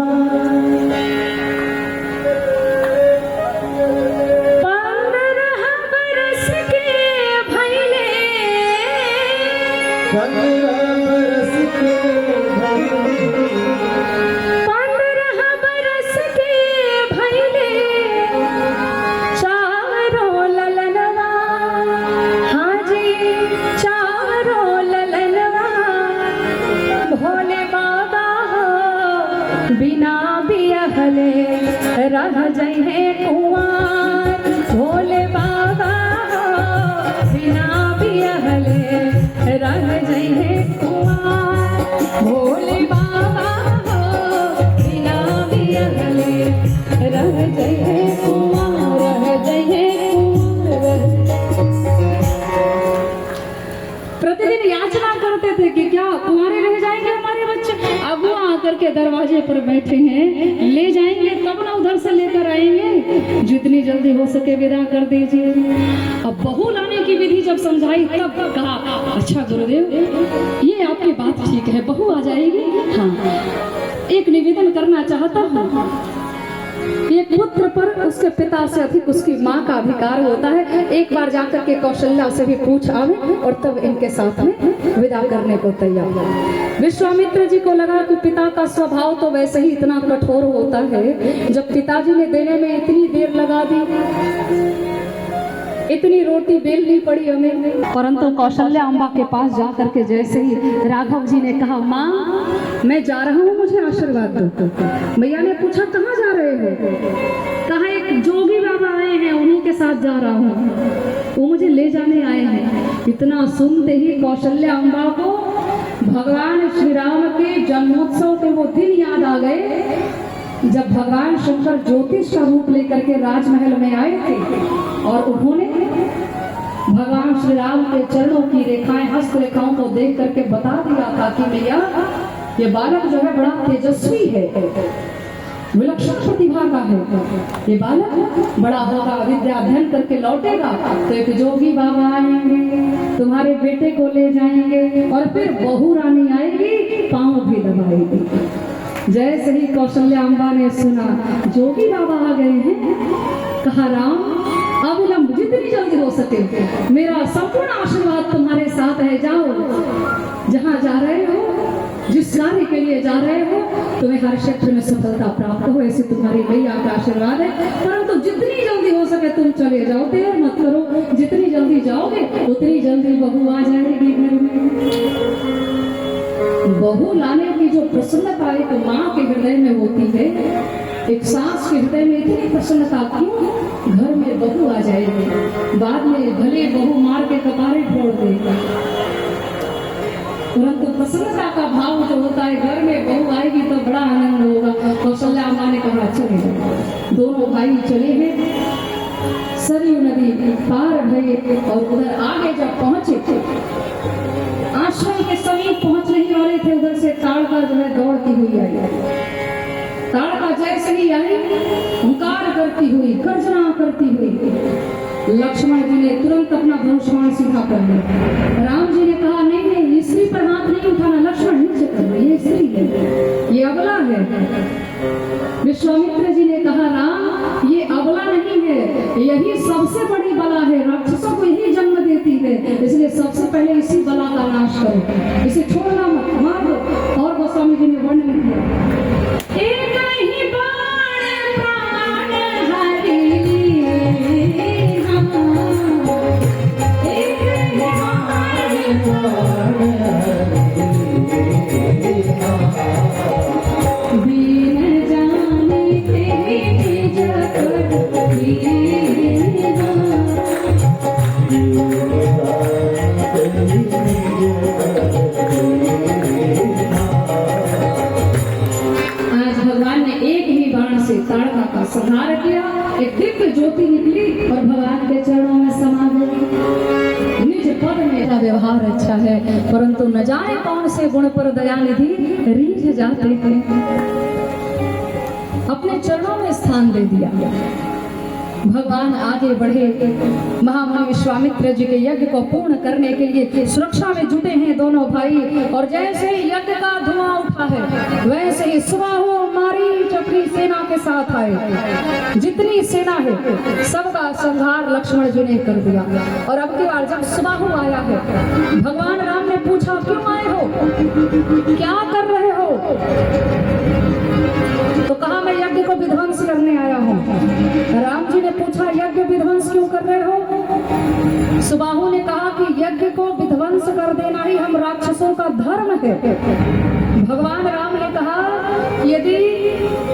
[SPEAKER 2] 15 बरस के
[SPEAKER 1] भइले चारों ललनवा, हाँ जी चारों ललनवा, भोले बाबा हो बिना बियहले रह जाइए कुंवार। भोले बाबा हो बिना बियहले रह जाइए कुंवार। भोले बाबा हो बिना बियहले रह जाइए कुंवार, रह जाइए कुंवार। प्रतिदिन याचना करते थे कि क्या कुंवारे रह जाएंगे हमारे बच्चे? अगुआ आकर के दरवाजे पर बैठे हैं, ले जाएंगे तब ना उधर से लेकर आएंगे, जितनी जल्दी हो सके विदा कर दीजिए। अब बहू लाने की विधि जब समझाई तब कहा अच्छा गुरुदेव ये आपकी बात ठीक है, बहू आ जाएगी। हाँ एक निवेदन करना चाहता हूँ, एक पुत्र पर उसके पिता से अधिक उसकी माँ का अधिकार होता है। एक बार जाकर के कौशल्या से भी पूछ आवे और तब इनके साथ में विदा करने को तैयार। विश्वामित्र जी को लगा कि पिता का स्वभाव तो वैसे ही इतना कठोर होता है, जब पिताजी ने देने में इतनी देर लगा दी, इतनी रोटी बेलनी पड़ी हमें। परंतु कौशल्या अम्बा के पास जाकर के जैसे ही राघव जी ने कहा माँ मैं जा रहा हूँ, मुझे आशीर्वाद दो। मैया ने पूछा कहाँ जा रहे हो? कहा एक जोगी बाबा आए हैं उन्हीं के साथ जा रहा हूँ, वो मुझे ले जाने आए हैं। इतना सुनते ही कौशल्या अम्बा को भगवान श्री राम के जन्मोत्सव के वो दिन याद आ गए जब भगवान शंकर ज्योतिष का रूप लेकर के राजमहल में आए थे और उन्होंने भगवान श्री राम के चरणों की रेखाएं, हस्त रेखाओं को देख करके बता दिया था कि भैया ये बालक जो है बड़ा तेजस्वी है, विलक्षण प्रतिभा का है, ये बालक बड़ा होगा, विद्या अध्ययन करके लौटेगा तो एक जोगी बाबा आएंगे, तुम्हारे बेटे को ले जाएंगे और फिर बहू रानी आएगी, पांव भी दबाएगी। जैसे ही कौशल्या अम्बा ने सुना जोगी बाबा आ गए हैं, कहा राम अविलंब जितनी जल्दी हो सके मेरा संपूर्ण आशीर्वाद तुम्हारे साथ है, जाओ जहाँ जा रहे हो, जिस कार्य के लिए जा रहे हो तुम्हें हर क्षेत्र में सफलता प्राप्त हो, ऐसी तुम्हारी मैया का आशीर्वाद है। परंतु जितनी जल्दी हो सके तुम चले जाओ, देर मत करो, जितनी जल्दी जाओगे उतनी जल्दी बहू आ जाएगी घर में। बहू लाने की जो प्रसन्नता एक माँ के हृदय में होती है, एक सास के हृदय में इतनी प्रसन्नता क्यों? घर में बहू आ जाएगी, बाद में भले बहू मार के कपारे फोड़ देगा, परंतु प्रसन्नता का भाव जो होता है घर में बहू आएगी तो बड़ा आनंद होगा। कौशल्या अम्बा ने कहा चले जाओ। दोनों भाई चले हैं, सरयू नदी पार भये और उधर आगे जब पहुंचे, आश्रम के समीप पहुंचने ही वाले थे, उधर से ताड़का जो है दौड़ती हुई आई। ताड़का जैसे ही आई हुंकार करती हुई, गर्जना करती हुई, लक्ष्मण जी ने तुरंत अपना धनुष्मान सीधा कर लिया। राम जी ने कहा नहीं नहीं स्त्री पर हाथ नहीं उठाना, लक्ष्मण नीचे कर लो, ये स्त्री है, ये अबला है। विश्वामित्र जी ने कहा राम ये अबला नहीं है, यही पहले इसी बला का नाश करो, इसे छोड़ना मत, मार दो। और गोस्वामी जी ने वर्णन किया, एक ही बाण प्राण हरि, एक ही बाण बीन जाने तेरी जगत दीना। आज भगवान ने एक ही बाण से ताड़का का संहार किया, एक दिव्य ज्योति निकली और भगवान के चरणों में समा गई। निज पद मेरा व्यवहार अच्छा है, परंतु न जाने कौन से गुण पर दयानिधि रीझ जाते हैं। अपने चरणों में स्थान दे दिया। भगवान आगे बढ़े, महामुनि विश्वामित्र जी के यज्ञ को पूर्ण करने के लिए सुरक्षा में जुटे हैं दोनों भाई। और जैसे ही यज्ञ का धुआं उठा है, वैसे ही सुबाहु मारीच अपनी सेना के साथ आए। जितनी सेना है सबका संहार लक्ष्मण जी ने कर दिया। और अब की बार जब सुबाहु आया है, भगवान राम ने पूछा, क्यों आए हो, क्या कर रहे हो? तो कहा, मैं यज्ञ को विध्वंस करने आया हूँ। राम जी ने पूछा, यज्ञ विध्वंस क्यों कर रहे हो? सुबाहु ने कहा कि यज्ञ को विध्वंस कर देना ही हम राक्षसों का धर्म है। भगवान राम ने कहा, यदि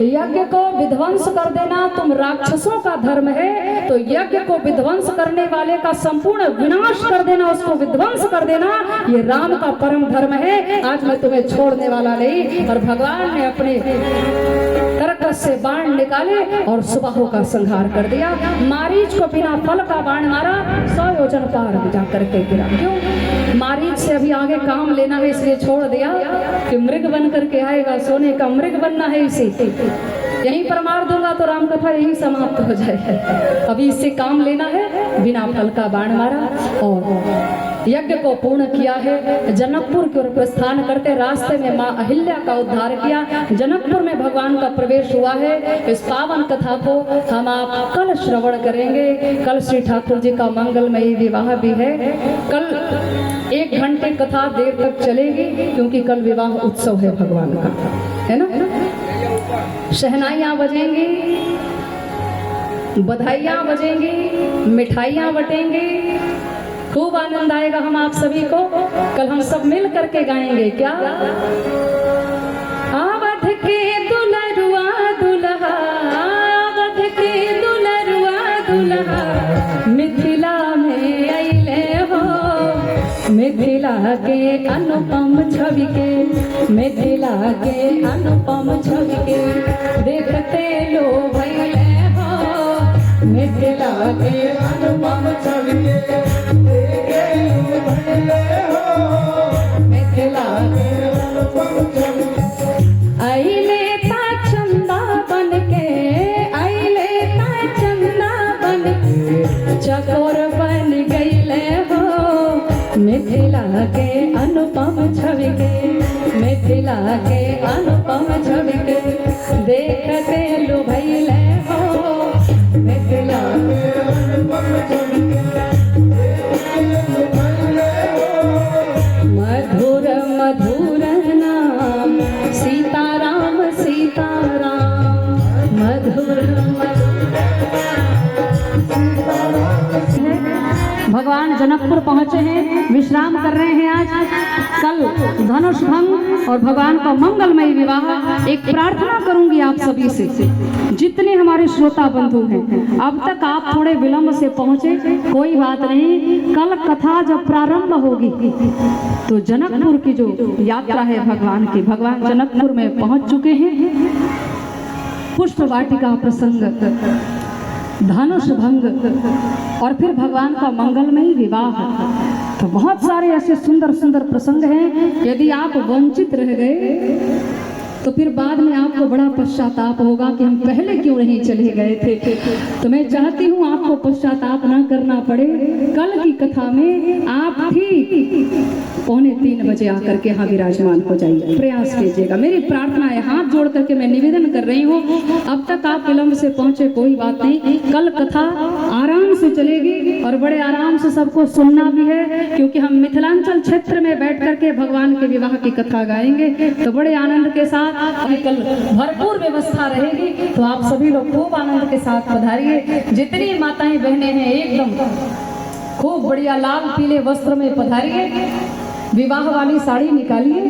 [SPEAKER 1] यज्ञ को विध्वंस कर देना तुम राक्षसों का धर्म है, तो यज्ञ को विध्वंस करने वाले का संपूर्ण विनाश कर देना, उसको विध्वंस कर देना, ये राम का परम धर्म है। आज मैं तुम्हें छोड़ने वाला नहीं। और भगवान ने अपने तरकस से बाण निकाले और सुबाहु का संहार कर दिया। मारीच को बिना फल का बाण मारा, 100 योजन पार जा करके गिरा। क्यों? मारीच से अभी आगे काम लेना है, इसलिए छोड़ दिया कि मृग बन करके आएगा, सोने का मृग बनना है इसे। यहीं पर मार दूंगा तो राम कथा यही समाप्त हो जाएगा। अभी इससे काम लेना है, बिना फल का बाण मारा और यज्ञ को पूर्ण किया है। जनकपुर की ओर प्रस्थान करते रास्ते में माँ अहिल्या का उद्धार किया। जनकपुर में भगवान का प्रवेश हुआ है। इस पावन कथा को हम आप कल श्रवण करेंगे। कल श्री ठाकुर जी का मंगलमयी विवाह भी है। कल 1 घंटे कथा देर तक चलेगी, क्योंकि कल विवाह उत्सव है भगवान का, है ना? शहनाइयाँ बजेंगी, बधाइयाँ बजेंगी, मिठाइयाँ बटेंगी, खूब आनंद आएगा हम आप सभी को। कल हम सब मिल करके गाएंगे क्या? आवध के दुलरुआ दुल्हा, आवध के दुलरुआ दुल्हा, मिथिला में अइले हो, मिथिला के अनुपम छवि के, मिथिला के अनुपम छवि के, देखते लो भइले हो, मिथिला के अनुपम छवि के, मिथिला के अनुपम छवि के। अइले ता चंदा बन के, अइले ता चंदा बन के, चकोर बन गइले हो, मिथिला के अनुपम छवि के, मिथिला के अनुपम छवि के, देखते लो भइले हो, मिथिला के अनुपम छवि के, मधुर मधुर नाम सीताराम सीताराम, मधुर भगवान जनकपुर पहुंचे हैं, विश्राम कर रहे हैं। आज कल धनुष भंग और भगवान का मंगलमय विवाह। एक प्रार्थना करूंगी आप सभी से, जितने हमारे श्रोता बंधु हैं, अब तक आप थोड़े विलंब से पहुंचे, कोई बात नहीं। कल कथा जब प्रारंभ होगी तो जनकपुर की जो यात्रा है भगवान की, भगवान जनकपुर में पहुंच चुके हैं। पुष्प वाटिका प्रसंग, धनुष भंग और फिर भगवान का मंगलमयी विवाह, तो बहुत सारे ऐसे सुंदर सुंदर प्रसंग हैं। यदि आप वंचित रह गए तो फिर बाद में आपको बड़ा पश्चाताप होगा कि हम पहले क्यों नहीं चले गए थे। तो मैं चाहती हूँ आपको पश्चाताप ना करना पड़े। कल की कथा में आप ठीक 2:45 बजे आकर के यहाँ विराजमान हो जाइए, प्रयास कीजिएगा। मेरी प्रार्थना है, हाथ जोड़ जोड़ करके मैं निवेदन कर रही हूँ, अब तक आप विलंब से पहुंचे कोई बात नहीं, कल कथा आराम से चलेगी और बड़े आराम से सबको सुनना भी है, क्योंकि हम मिथिलांचल क्षेत्र में बैठ करके भगवान के विवाह की कथा गाएंगे तो बड़े आनंद के साथ। अभी कल भरपूर व्यवस्था रहेगी, तो आप सभी लोग खूब आनंद के साथ पधारिए। जितनी माताएं बहनें हैं एकदम खूब बढ़िया लाल पीले वस्त्र में पधारिए, विवाह वाली साड़ी निकालिए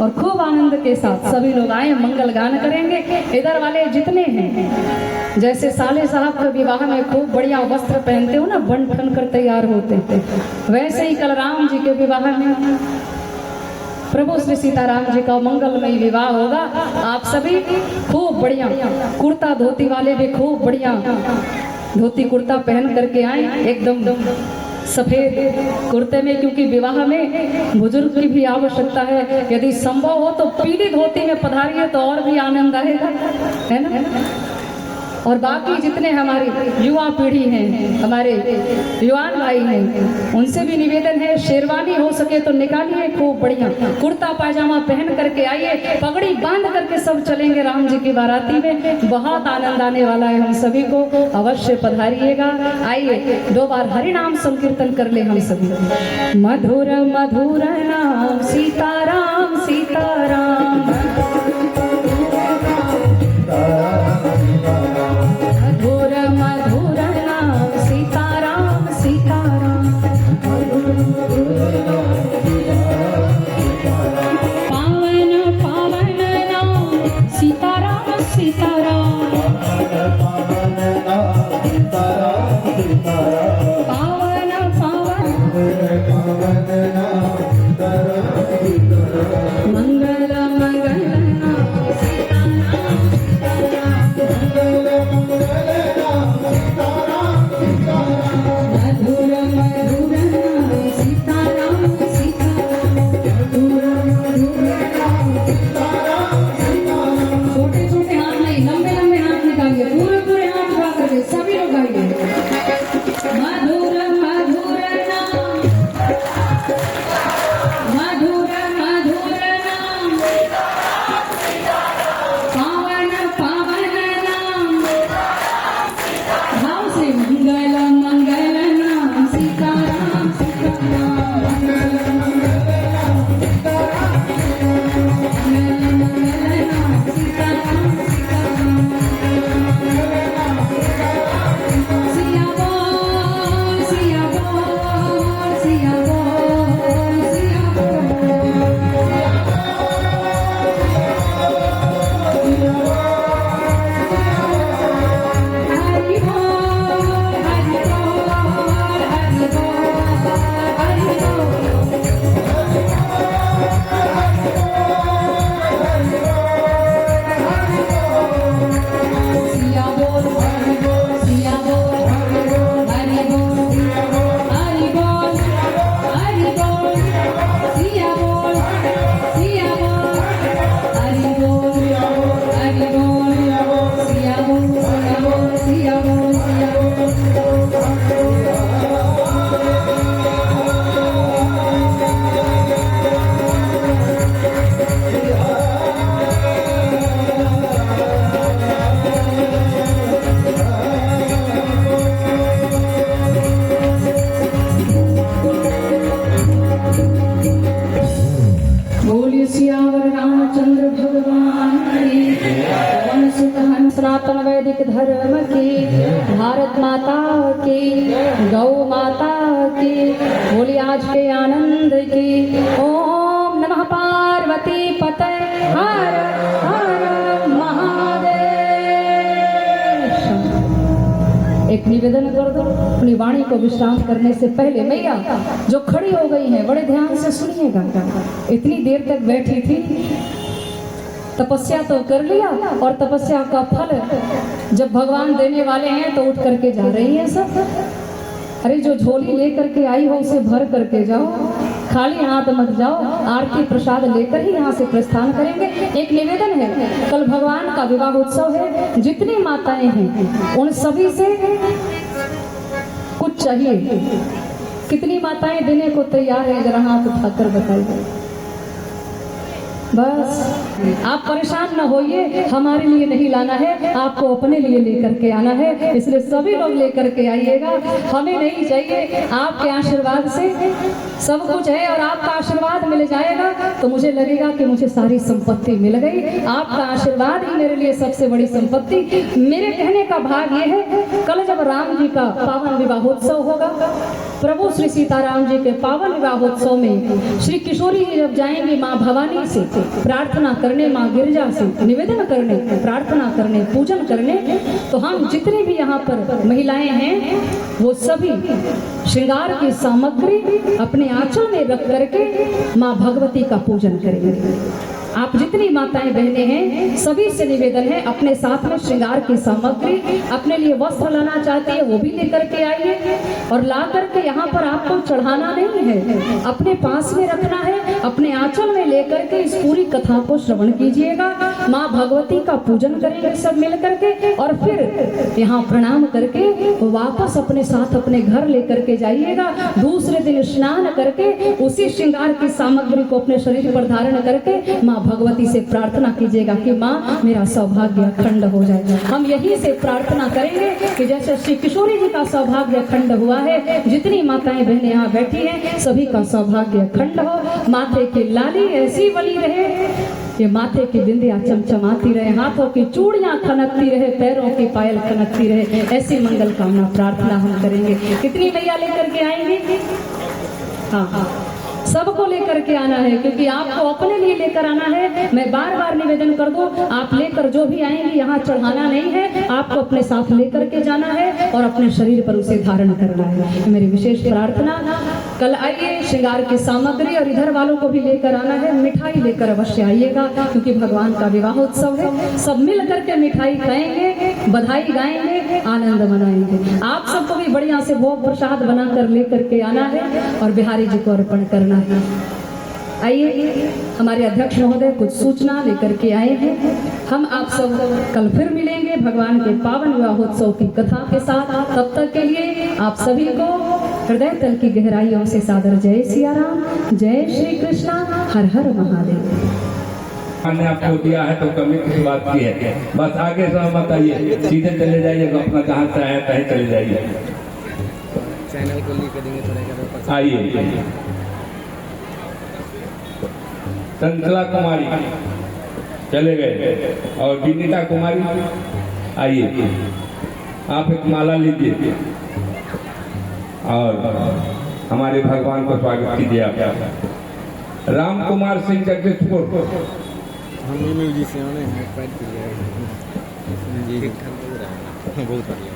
[SPEAKER 1] और खूब आनंद के साथ सभी लोग आए, मंगल गान करेंगे। इधर वाले जितने हैं, जैसे साले साहब के विवाह में खूब बढ़िया वस्त्र पहनते हो ना, बन ठन कर तैयार होते थे, वैसे ही कल राम जी के विवाह में प्रभु श्री सीताराम जी का मंगलमय विवाह होगा। आप सभी खूब बढ़िया कुर्ता धोती वाले भी खूब बढ़िया धोती कुर्ता पहन करके आए, एकदम सफेद कुर्ते में, क्योंकि विवाह में बुजुर्ग की भी आवश्यकता है। यदि संभव हो तो पीली धोती में पधारिए तो और भी आनंद आएगा, है ना। और बाकी जितने हमारी युवा पीढ़ी हैं, हमारे युवान भाई हैं, उनसे भी निवेदन है, शेरवानी हो सके तो निकालिए, खूब बढ़िया कुर्ता पायजामा पहन करके आइए, पगड़ी बांध करके सब चलेंगे राम जी की बाराती में। बहुत आनंद आने वाला है, हम सभी को अवश्य पधारिएगा। आइए 2 बार हरि नाम संकीर्तन कर ले हम सभी। मधुर मधुर नाम सीताराम सीताराम, मधुर मधुर नाम सीताराम सीताराम, पावन पावन नाम सीताराम सीताराम, पावन पावन मंगल मंगल नाम सीताराम मधुर मधुर नाम सीताराम सीताराम, मधुर मधुर नाम सीताराम सीताराम। छोटे छोटे हाथ नहीं, लंबे लंबे हाथ निकालिए, पूरे पूरे हाथ उठा करके सभी लोग गाइए। मधुर मधुर नाम, मधुर मधुर नाम, पावन पावन नाम, भाव से मंगल मंगल नाम सीताराम सीताराम, मंगल मंगल नाम सीताराम सीताराम, सिया बोल सिया बोल सिया बोल सिया बोल, हरि बोल हरि बोल हरि बोल हरि बोल, सिया बोल हरि बोल सिया बोल हरि बोल हरि बोल हरि बोल हरि बोल, सिया बोल सिया बोल हरि बोल हरि बोल, सिया बोल सिया बोल सिया बोल सिया बोलिए सियावर रामचंद्र भगवान की, पवन सुत हनुमान, सनातन वैदिक धर्म की, भारत माता की, गौ माता की, बोलिए आज के आनंद की। ओम नमः पार्वती पते हर हर महादेव। एक निवेदन कर दो, अपनी वाणी को विश्राम करने से पहले मैया जो खड़ी हो गई हैं, बड़े ध्यान से सुनिएगा। इतनी देर तक बैठी थी, तपस्या तो कर लिया, और तपस्या का फल जब भगवान देने वाले हैं तो उठ करके जा रही है सब। अरे जो झोली लेकर के आई हो उसे भर करके जाओ, खाली हाथ मत जाओ, आरती प्रसाद लेकर ही यहाँ से प्रस्थान करेंगे। एक निवेदन है, कल भगवान का विवाह उत्सव है, जितनी माताएं हैं उन सभी से कुछ चाहिए। कितनी माताएं देने को तैयार है, जरा हाथ उठाकर बताइए। बस आप परेशान न होइए, हमारे लिए नहीं लाना है, आपको अपने लिए लेकर के आना है, इसलिए सभी लोग लेकर के आइएगा। हमें नहीं चाहिए, आपके आशीर्वाद से सब कुछ है और आपका आशीर्वाद मिल जाएगा तो मुझे लगेगा कि मुझे सारी संपत्ति मिल गई। आपका आशीर्वाद ही मेरे लिए सबसे बड़ी संपत्ति। मेरे कहने का भाग ये है, कल जब राम जी का पावन विवाहोत्सव होगा, प्रभु श्री सीताराम जी के पावन विवाहोत्सव में श्री किशोरी जी जब जाएंगे माँ भवानी से प्रार्थना करने, माँ गिरजा से निवेदन करने, प्रार्थना करने, पूजन करने, तो हम जितने भी यहाँ पर महिलाएं हैं वो सभी श्रृंगार की सामग्री अपने आंचल में रख करके माँ भगवती का पूजन करेंगे। आप जितनी माताएं बहनें हैं सभी से निवेदन है, अपने साथ में श्रृंगार की सामग्री, अपने लिए वस्त्र लाना चाहती है वो भी लेकर के आइए और ला करके यहाँ पर आपको चढ़ाना नहीं है, अपने पास में रखना है, अपने आंचल में लेकर के इस पूरी कथा को श्रवण कीजिएगा। माँ भगवती का पूजन करेंगे सब मिल करके और फिर यहाँ प्रणाम करके वापस अपने साथ अपने घर लेकर के जाइएगा। दूसरे दिन स्नान करके उसी श्रृंगार की सामग्री को अपने शरीर पर धारण करके माँ भगवती से प्रार्थना कीजिएगा कि माँ मेरा सौभाग्य अखंड हो जाए। हम यही से प्रार्थना करेंगे कि जैसे श्री किशोरी जी का सौभाग्य अखंड हुआ है, जितनी माताएं बहनें यहाँ बैठी हैं सभी का सौभाग्य अखंड हो। माथे की लाली ऐसी बनी रहे, ये माथे की बिंदियां चमचमाती रहे, हाथों की चूड़ियां खनकती रहे, पैरों की पायल खनकती रहे, ऐसी मंगल कामना प्रार्थना हम करेंगे। कितनी मैया लेकर के आएंगे? हाँ, सबको लेकर के आना है, क्योंकि आपको अपने लिए लेकर आना है। मैं बार बार निवेदन कर दूं, आप लेकर जो भी आएंगे यहाँ चढ़ाना नहीं है, आपको अपने साथ लेकर के जाना है और अपने शरीर पर उसे धारण करना है। मेरी विशेष प्रार्थना, कल आइए श्रृंगार की सामग्री और इधर वालों को भी लेकर आना है, मिठाई लेकर अवश्य आइएगा, क्योंकि भगवान का विवाहोत्सव है। सब मिल करके मिठाई खाएंगे, बधाई गाएंगे, आनंद मनाएंगे। आप सबको भी बढ़िया से भोग प्रसाद बनाकर लेकर के आना है और बिहारी जी को अर्पण करना है। आइए, हमारे अध्यक्ष महोदय कुछ सूचना लेकर के आए हैं। हम आप सब कल फिर मिलेंगे भगवान के पावन विवाहोत्सव की कथा के साथ। तब तक के लिए आप सभी को हृदय तल की गहराइयों से सादर जय सिया राम, जय श्री कृष्णा, हर हर महादेव।
[SPEAKER 3] हमने आपको दिया है तो कमी की बात की है, बस आगे से मत आइए, सीधे चले जाइए, अपना जहाँ से आए कहीं चले जाइए।
[SPEAKER 4] चैनल को लिंक देंगे थोड़ा,
[SPEAKER 3] आइए। चंचला कुमारी चले गए और विनीता कुमारी आइए, आप एक माला लीजिए और हमारे भगवान को स्वागत कीजिए। आप राम कुमार सिंह जगदीशपुर,
[SPEAKER 4] हम म्यूजिशियन हैं, पैड किया जी, बहुत बढ़िया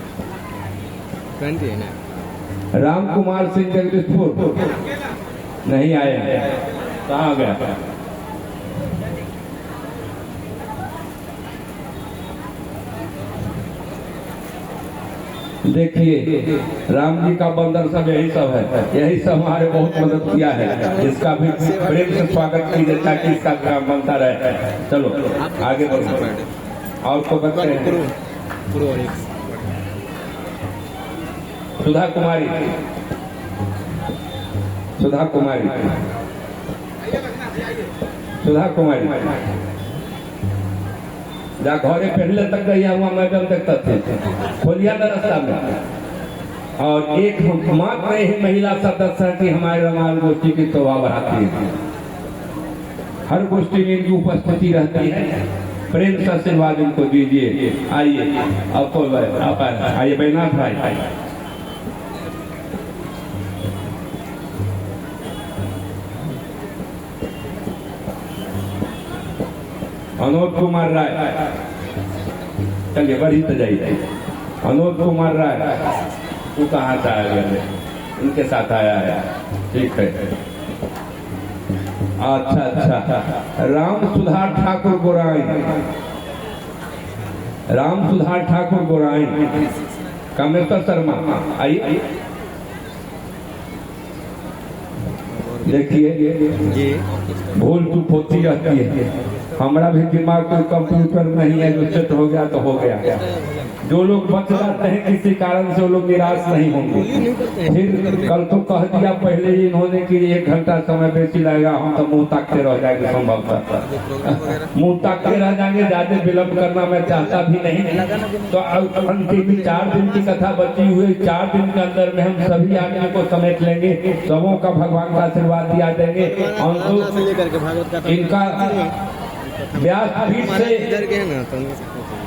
[SPEAKER 4] फ्रेंड है ना।
[SPEAKER 3] राम कुमार सिंह जगदीशपुर नहीं आए हैं, कहाँ गया? देखिए, राम जी का बंदर सब यही सब है, यही सब हमारे बहुत मदद किया है। इसका भी प्रेम से स्वागत कीजिए ताकि इसका काम बनता रहे। चलो आगे बढ़ो। और को बच्चे हैं सुधा कुमारी, सुधा कुमारी, सुधा कुमारी जा घरे पहले तक गई हुआ मैडम देखता थे, खोलिया था रास्ता में। और एक मात्र ही महिला सदस्य है कि हमारे रामायण गोष्ठी की शोभा बढ़ाती है। हर गोष्ठी में इनकी उपस्थिति रहती है, प्रेम से आशीर्वाद इनको दीजिए। आइए, आपको आप आइए बैनाथ भाई। अनोद कुमार राय, चलिए बढ़ी तो जाइए। अनोद कुमार राय, वो कहाँ से आया? उनके साथ आया है, ठीक है। अच्छा अच्छा, राम सुधार ठाकुर गोराई, राम सुधार ठाकुर गोराई, कामेश्वर शर्मा आइए। देखिए, भूल चूक होती रहती है, हमारा भी दिमाग कोई कंप्यूटर नहीं है जो सेट हो गया तो हो गया। जो लोग बच जाते हैं किसी कारण से वो लोग निराश नहीं होंगे। फिर कल तो कह दिया पहले ही इन्होंने कि 1 घंटा समय बेसी लगेगा, हम तो मुंह ताकते रह जाएंगे, संभवतः मुंह ताकते रह जाएंगे। ज्यादा विलम्ब करना मैं चाहता भी नहीं। तो अंतिम 4 दिन की कथा बची हुई, 4 दिन के अंदर में हम सभी आदमी को समेट लेंगे, सबों का भगवान का आशीर्वाद दिया देंगे। इनका व्यासपीठ से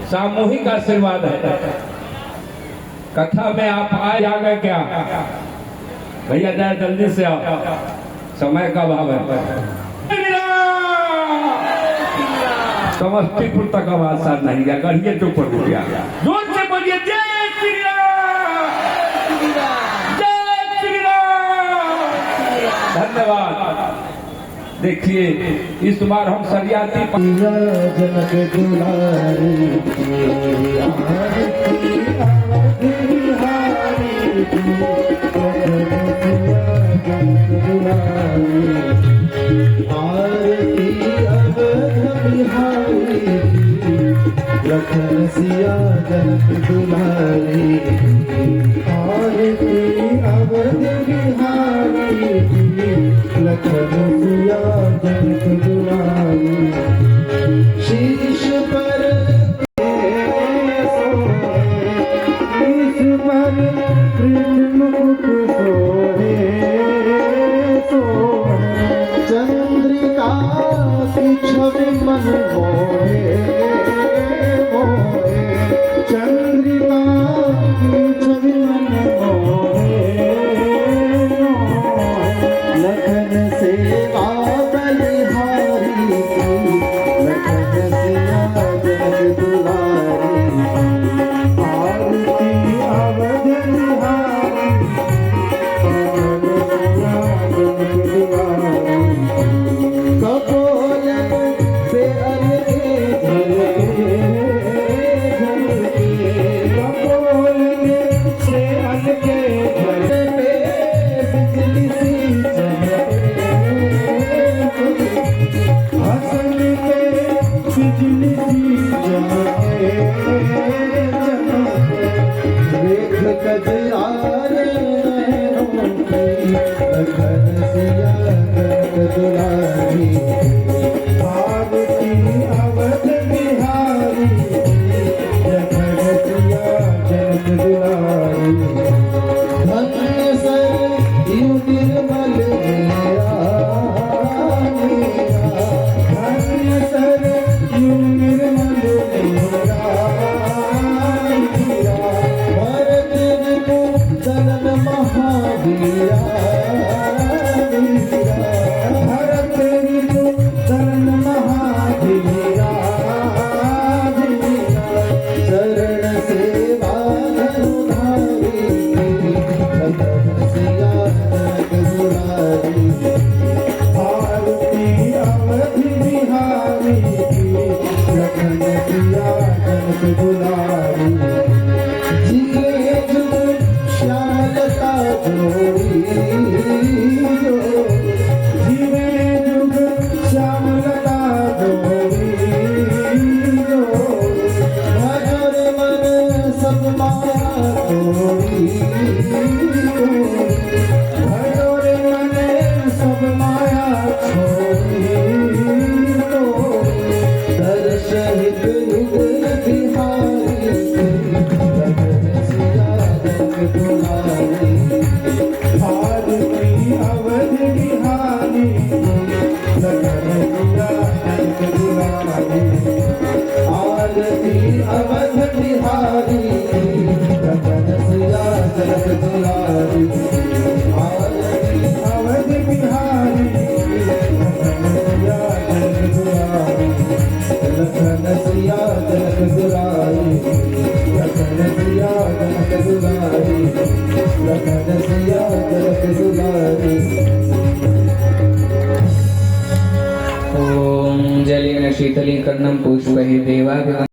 [SPEAKER 3] सामूहिक आशीर्वाद है। कथा में आप आ गए क्या भैया? जाए जल्दी से आओ, समय का अभाव है। समस्तीपुर तक आवाज साथ नहीं गया, गढ़िए चुप हो गया। जोर से बोलिए जय श्री राम, जय श्री राम। धन्यवाद। देखिए इस बार हम सरियाती
[SPEAKER 2] जनक दुलारी की आरती बिहारी की, आरती अवध बिहारी की, लखन सिया जनक दुलारी की, आरती अवध बिहारी की, लखन सिया जनक दुलारी। शीश पर शीश पर कृष्ण मुख सोहे, चंद्रिका की छवि मन मोहे, चंद्रिका की छवि मन मोहे, लखन सेवा बलिहारी की, लखन सिया जनक दुलारी, आरती अवध बिहारी, लखन सिया जनक दुलारी। कपोल से अलगे झलके, कपोल से अलगे झलके, बिजली सी चमके, हसन पे बिजली सी चमके, देख कजरारे नैनों की, लखन सिया जनक दुलारी, आरती अवध बिहारी की, लखन सिया जनक दुलारी। धन्य सर यू निर्मल मेरा, धन्य सर यू निर्मल मेरा, भरत रिपुदन महावीरा, भरत रिपुदन महावीरा, शरण सेवा धनुधारी, लखन सिया जनक दुलारी, आरती अवध बिहारी की, लखन सिया जनक दुलारी। जिए जुग श्यामलता जोड़ी, जिए जुग श्यामलता जोड़ी, भजर मन सब माया तोड़ी, भजर मन सब माया छोड़ी, दर्शहित युग बिहारी की, लखन सिया जनक दुलारी, आरती अवध बिहारी की, लखन सिया जनक दुलारी, आरती अवध बिहारी की, लखन सिया जनक दुलारी, आरती अवध बिहारी की, लखन सिया जनक दुलारी, लखन सिया जनक दुलारी, लखन सिया जनक दुलारी, लखन सिया जनक दुलारी।
[SPEAKER 5] ओम जलेन शीतलीकरणं पुष्पैः देवाभिः